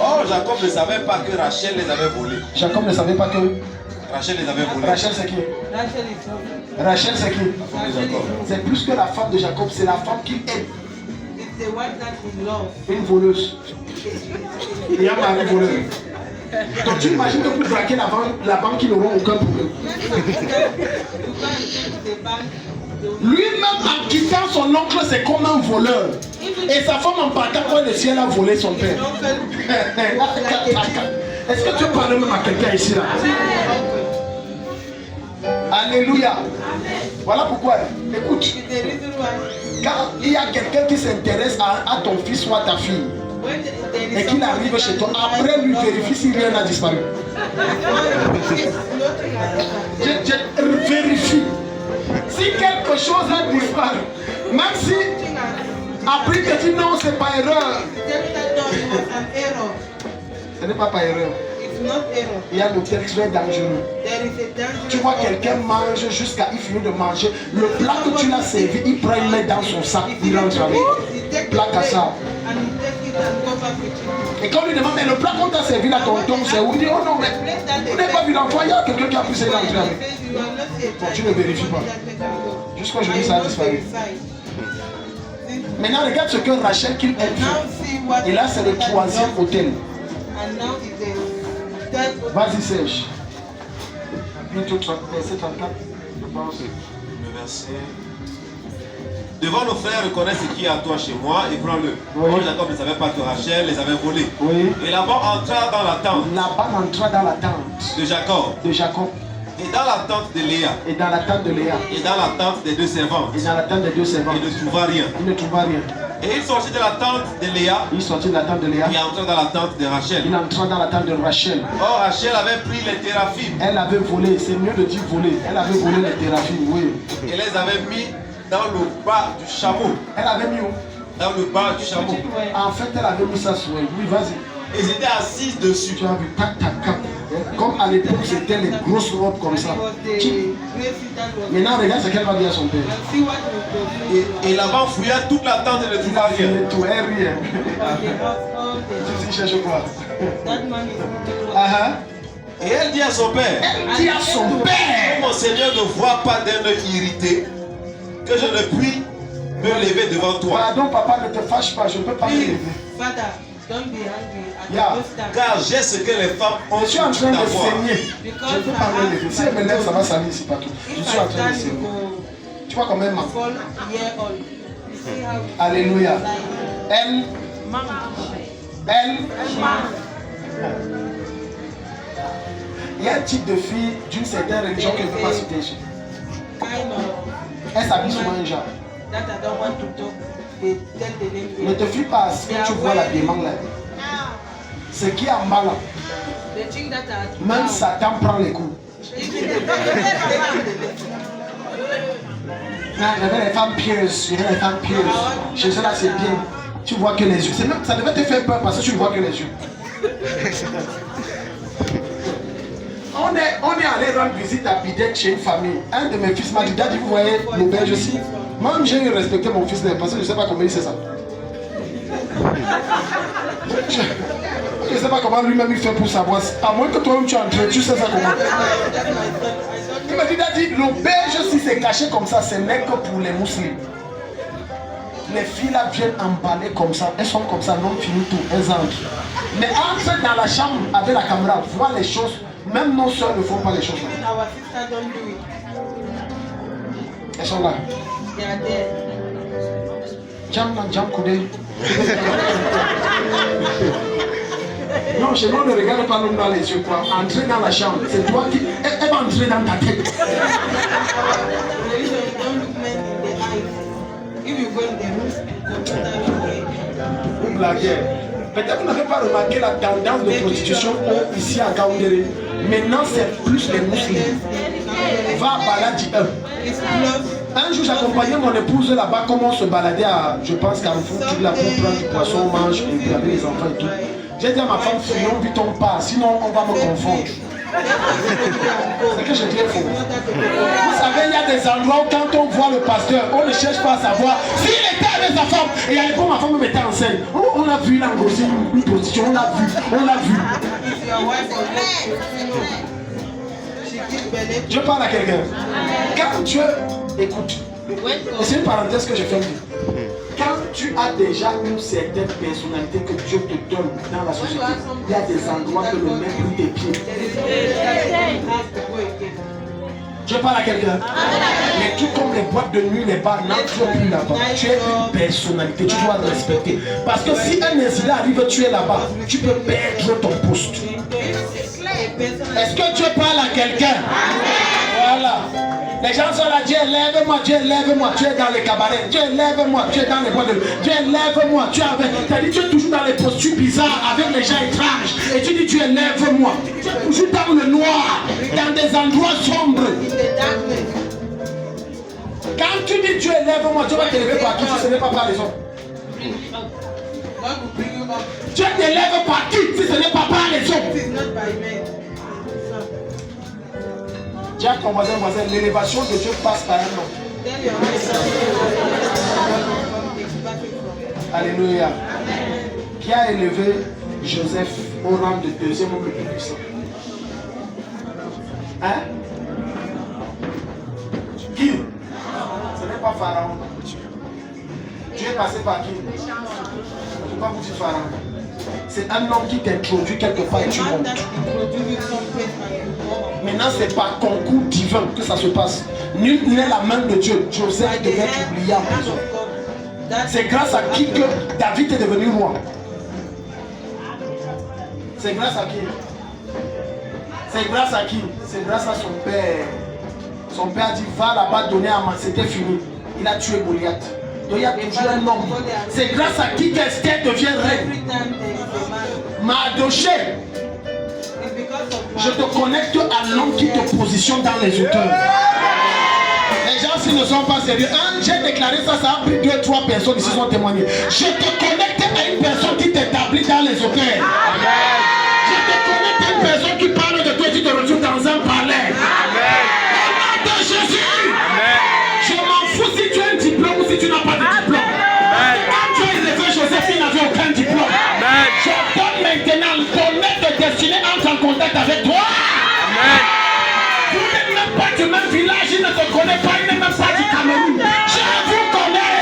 Or, Jacob ne savait pas que Rachel les avait volés. Jacob ne savait pas que Rachel les avait volés. Rachel c'est qui? Rachel c'est qui? C'est plus que la femme de Jacob, c'est la femme qu'il aime. Une voleuse. Il y a un mari voleur. Donc tu imagines que pour braquer la banque, ils n'auront aucun problème. Lui-même en quittant son oncle, c'est comme un voleur. Et sa femme en partant quand le ciel a volé son père. Est-ce que tu parles même à quelqu'un ici là? Alléluia. Voilà pourquoi. Écoute. Car il y a quelqu'un qui s'intéresse à ton fils ou à ta fille. Et qu'il arrive chez toi, après lui vérifie si rien n'a disparu. Je vérifie. Si quelque chose a disparu, même si après il te dit non, c'est pas erreur. Ce n'est pas erreur. Il y a un hôtel très dangereux. Tu vois quelqu'un mange jusqu'à il finit de manger. Le plat que tu l'as servi, il prend, il met dans son sac, il rentre avec. Plat à ça. Et quand on lui demande, mais le plat qu'on t'a servi là, tonton, c'est où? Il dit, oh non, mais vous n'avez pas vu l'enfant, il y a quelqu'un qui a poussé l'entrée avec. Bon, tu ne vérifies pas. Jusqu'à aujourd'hui, ça a disparu. Maintenant, regarde ce que Rachel qu'il aime fait. Et là, c'est le troisième hôtel. Vas-y, Serge. Verset 34, je pense. Le verset. Devant nos frères, reconnais ce qui est à toi chez moi et prends-le. Oui. Moi, Jacob ne savait pas que Rachel les avait volés. Oui. Et Laban entra dans la tente. Laban entra dans la tente de Jacob. De Jacob. Et dans la tente de Léa. Et dans la tente de Léa. Et dans la tente des deux servantes. Et dans la tente des deux servantes. Il ne trouva rien. Il ne trouva rien. Et il sortit de la tente de Léa. Il sortit de la tente de Léa. Il entra dans la tente de Rachel. Il entra dans la tente de Rachel. Or Rachel avait pris les téraphimes. Elle avait volé, c'est mieux de dire voler. Elle avait volé les téraphimes, oui. Et les avait mis dans le bas du chameau. Elle avait mis où? Dans le bas du chameau. En fait, elle avait mis ça sur elle. Oui, vas-y. Et ils étaient assises dessus. Tu as vu, tac, tac, tac. Comme à l'époque, c'était les grosses robes comme ça. Maintenant, regarde ce qu'elle va dire à son père. Et Laban fouilla toute la tente et ne trouva rien. Tout est rien. Tu dis, cherche quoi? Et elle dit à son père. Elle dit à son père. Mon Seigneur ne voit pas d'un œil irrité que je ne puis me lever devant toi. Pardon, papa, ne te fâche pas, je ne peux pas me lever. Car j'ai ce que les femmes ont. Je suis en train de saigner. Je ne peux pas me lever. Si elle me lève, ça va salir ici partout. Je suis en train de saigner. Tu vois combien elle manque? Alléluia. Elle. Il y a un type de fille d'une certaine religion que je ne peux pas citer ici. Elle s'habille souvent un genre. Ne te fie pas à ce que tu vois l'habillement là. Ce qui est en bas là. Même Satan prend les coups. J'avais les femmes pieuses. Chez eux là c'est bien. Tu vois que les yeux. Ça devait te faire peur parce que tu ne vois que les yeux. On On est allé rendre visite à Bidek chez une famille. Un de mes fils m'a dit, Daddy, vous voyez l'auberge aussi. Moi-même, j'ai respecté mon fils parce que je ne sais pas comment il sait ça. Je ne sais pas comment lui-même il fait pour savoir. À moins que toi-même tu entres, tu sais ça comment. Il m'a dit, Daddy, l'auberge, si c'est caché comme ça, ce n'est que pour les musulmans. Les filles là viennent emballer comme ça, elles sont comme ça, non fini tout, elles entrent. Mais entrent dans la chambre avec la caméra, voient les choses, même nos soeurs ne font pas les choses là. Elles sont là. Jam coudé. Non, chez nous on ne regarde pas l'homme dans les yeux quoi. Entrer dans la chambre, c'est toi qui. Elle va entrer dans ta tête. Vous blaguez. Peut-être que vous n'avez pas remarqué la tendance de prostitution ici à Gaoundéré. Maintenant, c'est plus les musulmans. Va à Baladi 1. Un jour, j'accompagnais mon épouse là-bas, comment on se baladait à, je pense, Carrefour, tu là pour prendre du poisson, on mange, et puis avec les enfants et tout. J'ai dit à ma femme, fuyons vite on part, sinon on va me confondre. C'est que je dis faux. Vous savez, il y a des endroits où quand on voit le pasteur, on ne cherche pas à savoir s'il était avec sa femme. Et à l'époque, ma femme me mettait en scène. On a vu l'engosser une position, on l'a vu. Je parle à quelqu'un. Quand Dieu écoute, et c'est une parenthèse que je fais. Quand tu as déjà une certaine personnalité que Dieu te donne dans la société, il y a des endroits que le même brûle tes pieds. Je parle à quelqu'un. Les trucs comme les boîtes de nuit, les bars, n'entre plus là-bas. Tu es une personnalité, tu dois le respecter. Parce que si un incident arrive, tu es là-bas, tu peux perdre ton poste. Est-ce que Dieu parle à quelqu'un? Voilà. Les gens sont là, Dieu lève-moi, Dieu lève-moi, tu es dans les cabarets, Dieu lève-moi, tu es dans les boîtes de nuit, Dieu lève-moi, tu es avec, tu es toujours dans les postures bizarres avec les gens étranges, et tu dis Dieu lève-moi, tu es toujours dans le noir, dans des endroits sombres. Quand tu dis Dieu lève-moi, tu vas te lever par qui si ce n'est pas par les autres? Dieu te lève par qui si ce n'est pas par les autres? Dis à ton voisin, l'élévation de Dieu passe par un homme. Alléluia. Qui a élevé Joseph au rang de deuxième homme le plus puissant? Hein? Qui? Ce n'est pas Pharaon. Tu es passé par qui? Je ne peux pas vous dire Pharaon. C'est un homme qui t'introduit quelque part et tu montes. Maintenant, c'est par concours divin que ça se passe. Nul n'est la main de Dieu. Joseph devait être oublié en prison. C'est grâce à qui que David est devenu roi. C'est grâce à qui? C'est grâce à qui? C'est grâce à son père. Son père a dit, va là-bas donner à manger. C'était fini. Il a tué Goliath. Donc il y a toujours un homme. C'est grâce à qui qu'Esther devient reine. Mardoché. Je te connecte à l'homme qui te positionne dans les hauteurs. Les gens s'ils ne sont pas sérieux. J'ai déclaré ça, ça a pris 2-3 personnes qui se sont témoignées. Je te connecte à une personne qui t'établit dans les hauteurs. Je te connecte à une personne qui parle de toi et qui te retrouve dans un palais. Au nom de Jésus. Je m'en fous si tu as un diplôme ou si tu n'as pas de diplôme. Quand tu as élevé Joseph, il n'avait aucun diplôme. Je donne maintenant ton maître de destinée entre en contact avec toi. Vous n'êtes même pas du même village, il ne te connaît pas, il n'est même pas du Cameroun. Je vous connais.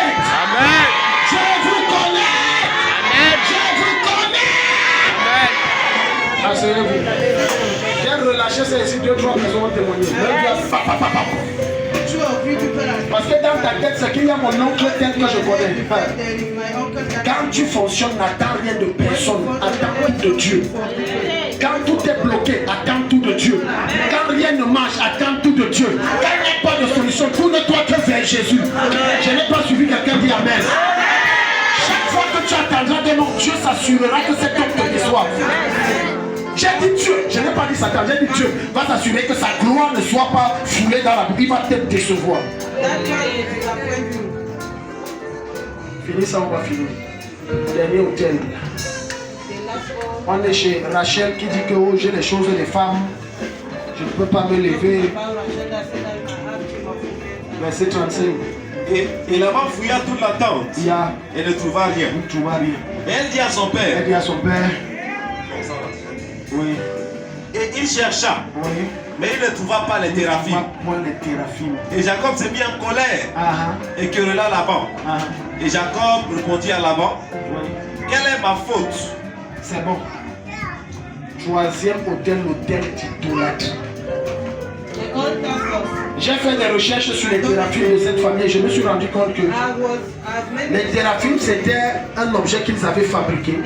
Je vous connais. Je vous connais. Asseyez-vous. J'ai relâché ça ici, 2-3 personnes ont témoigné. Parce que dans ta tête, c'est qu'il y a mon oncle tel que je connais. Quand tu fonctionnes, n'attends rien de personne, attends tout de Dieu. Quand tout est bloqué, attends tout de Dieu. Quand rien ne marche, attends tout de Dieu. Quand il n'y a pas de solution, tourne-toi que vers Jésus. Je n'ai pas suivi quelqu'un dit Amen. Chaque fois que tu attendras de mon Dieu s'assurera que cet homme te déçoit. J'ai dit Dieu, je n'ai pas dit Satan, j'ai dit Dieu va s'assurer que sa gloire ne soit pas foulée dans la bouche, il va te décevoir. Fini ça, on va finir. Dernier hôtel. On est chez Rachel qui dit que oh, j'ai les choses des femmes. Je ne peux pas me lever. Verset 35. Et la maman fouilla toute la tente. Et ne trouva rien. Et elle dit à son père. Elle dit à son père. Oui. Et il chercha. Oui. Mais il ne trouva pas les téraphim. Et Jacob s'est mis en colère. Et querella Laban. Et Jacob répondit à Laban. Quelle est ma faute? C'est bon. Troisième autel, l'autel d'idolâtrie. J'ai fait des recherches sur les téraphim de cette famille et je me suis rendu compte que les téraphim c'était un objet qu'ils avaient fabriqué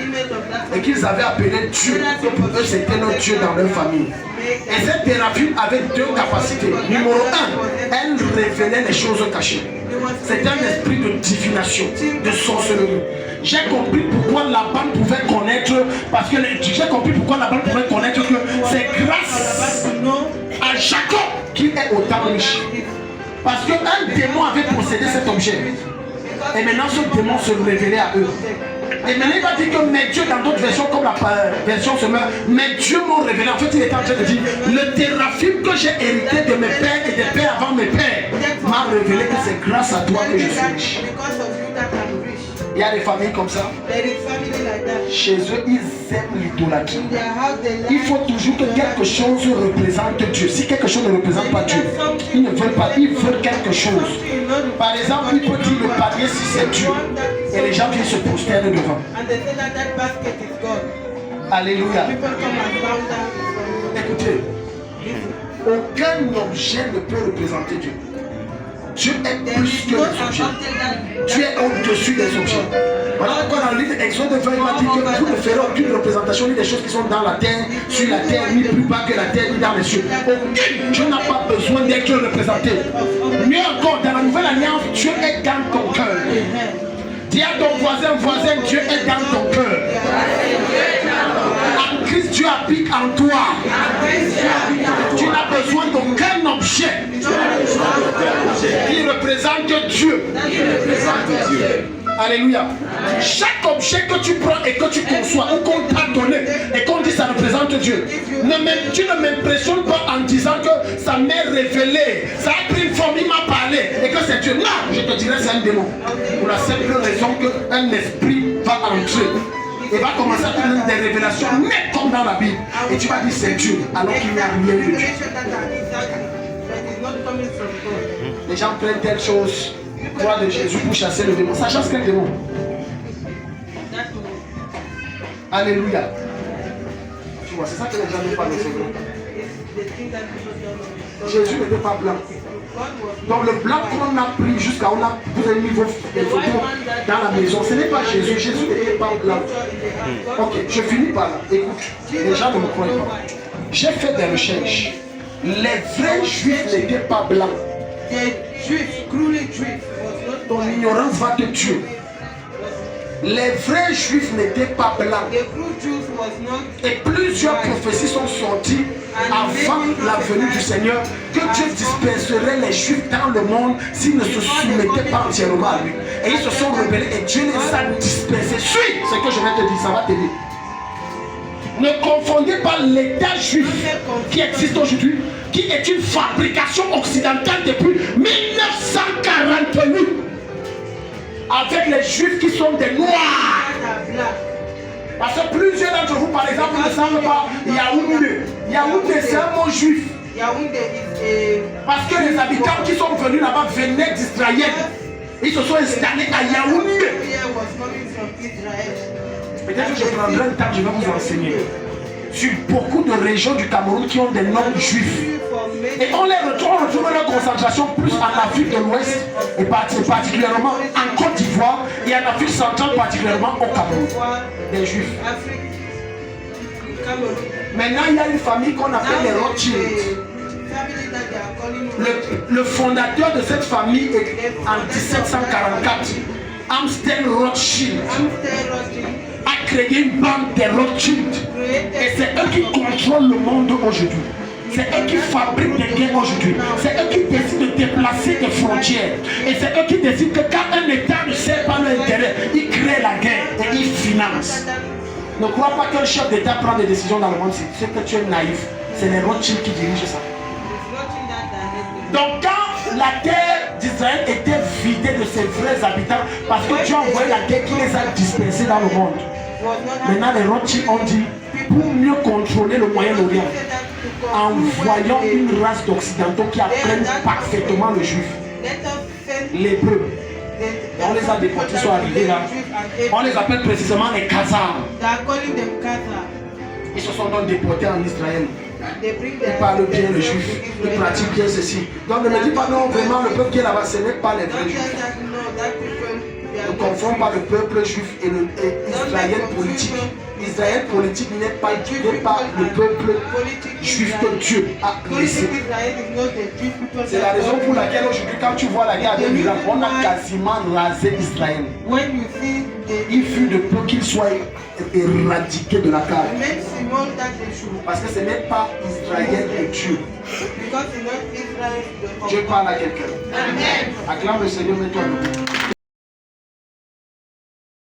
et qu'ils avaient appelé Dieu. Pour eux c'était leur Dieu dans leur famille. Et cette téraphim avait deux capacités. Numéro un, elle révélait les choses cachées. C'était un esprit de divination, de sorcellerie. J'ai compris pourquoi Laban pouvait connaître, parce que j'ai compris pourquoi Laban pouvait connaître que c'est grâce à Jacob qu'il est autant riche. Parce qu'un démon avait possédé cet objet. Et maintenant ce démon se révélait à eux. Et maintenant il va dire que mes dieux, dans d'autres versions comme la version se meurt, mes dieux m'ont révélé. En fait il était en train de dire, le téraphim que j'ai hérité de mes pères et des pères avant mes pères m'a révélé que c'est grâce à toi que je suis riche. Il y a des familles comme ça. Chez eux, ils aiment l'idolâtrie. Il faut toujours que quelque chose représente Dieu. Si quelque chose ne représente pas Dieu, ils ne veulent pas, ils veulent quelque chose. Par exemple, il peut dire le panier si c'est Dieu. Et les gens viennent se prosternent devant. Alléluia. Écoutez, aucun objet ne peut représenter Dieu. Dieu est plus que les objets. Dieu est au-dessus des objets. Voilà pourquoi dans le livre d'Exode 20, il m'a dit que vous ne ferez aucune représentation ni des choses qui sont dans la terre, sur la terre, ni plus bas que la terre, ni dans les cieux. Aucune. Dieu n'a pas besoin d'être représenté. Mieux encore, dans la nouvelle alliance, Dieu est dans ton cœur. Dis à ton voisin, Dieu est dans ton cœur. En Christ, Dieu habite en toi. Tu n'as besoin d'aucun objet qui représente Dieu. Alléluia. Chaque objet que tu prends et que tu conçois ou qu'on t'a donné et qu'on dit ça représente Dieu, tu ne m'impressionnes pas en disant que ça m'est révélé, ça a pris une forme, il m'a parlé et que c'est Dieu. Non, je te dirais c'est un démon. Pour la simple raison qu'un esprit va entrer et va commencer à te donner des révélations nettes comme dans la Bible. Et tu vas dire c'est Dieu alors qu'il n'y a rien de Dieu. Les gens prennent telle chose, croient de Jésus pour chasser le démon. Ça chasse quel démon? Alléluia. Tu vois, c'est ça que les gens ne parlent pas. Jésus n'était pas blanc. Donc le blanc qu'on a pris jusqu'à on a vous avez mis vos photos dans la maison, ce n'est pas Jésus. Jésus n'était pas blanc. Ok, je finis par là. Écoute, les gens ne me croient pas. J'ai fait des recherches. Les vrais juifs n'étaient pas blancs. Ton ignorance va te tuer. Les vrais juifs n'étaient pas blancs. Et plusieurs prophéties sont sorties avant la venue du Seigneur que Dieu disperserait les juifs dans le monde s'ils ne se soumettaient pas entièrement à lui. Et ils se sont rebellés et Dieu les a dispersés. Suis ce que je vais te dire, ça va t'aider. Ne confondez pas l'état juif qui existe aujourd'hui, qui est une fabrication occidentale depuis 1948, avec les juifs qui sont des noirs. Parce que plusieurs d'entre vous, par exemple, ne savent pas Yaoundé. Yaoundé, c'est un mot juif. Parce que les habitants qui sont venus là-bas venaient d'Israël. Ils se sont installés à Yaoundé. Peut-être que je prendrai le temps, je vais vous enseigner sur beaucoup de régions du Cameroun qui ont des noms juifs. Et on les retrouve leur concentration plus en Afrique de l'Ouest et particulièrement en Côte d'Ivoire et en Afrique centrale, particulièrement au Cameroun. Des juifs. Maintenant, il y a une famille qu'on appelle les Rothschild. Le fondateur de cette famille est en 1744, Amstel Rothschild, a créé une banque des Rothschild. Et c'est eux qui contrôlent le monde aujourd'hui. C'est eux qui fabriquent des guerres aujourd'hui. C'est eux qui décident de déplacer des frontières. Et c'est eux qui décident que quand un État ne sert pas leur intérêt, ils créent la guerre et ils financent. Ne crois pas qu'un chef d'État prend des décisions dans le monde, c'est que tu es naïf. C'est les Rothschild qui dirigent ça. It's Rothschild that directed. Donc quand la terre d'Israël était vidée de ses vrais habitants, parce que Dieu a envoyé la guerre qui les a dispersés dans le monde. Maintenant les Rothschild ont dit, pour mieux contrôler le Moyen-Orient, en voyant une race d'occidentaux qui apprennent parfaitement le juif, l'hébreu. On les a déportés, ils sont arrivés là. On les appelle précisément les Khazars. Ils se sont donc déportés en Israël. Ils parlent bien le juif, ils pratiquent bien ceci. Donc ne me dis pas non, vraiment le peuple qui est là-bas, ce n'est pas les vrais juifs. Ne confonds pas le peuple juif et l'Israël politique. Israël politique n'est pas le peuple juif que Dieu a laissé. C'est la raison pour laquelle aujourd'hui, quand tu vois la guerre avec l'Irak, on a quasiment rasé Israël. Il fut de peu qu'il soit éradiqué de la carte. Parce que ce n'est pas Israël et Dieu. Dieu parle à quelqu'un. Acclame le Seigneur, mets-toi debout.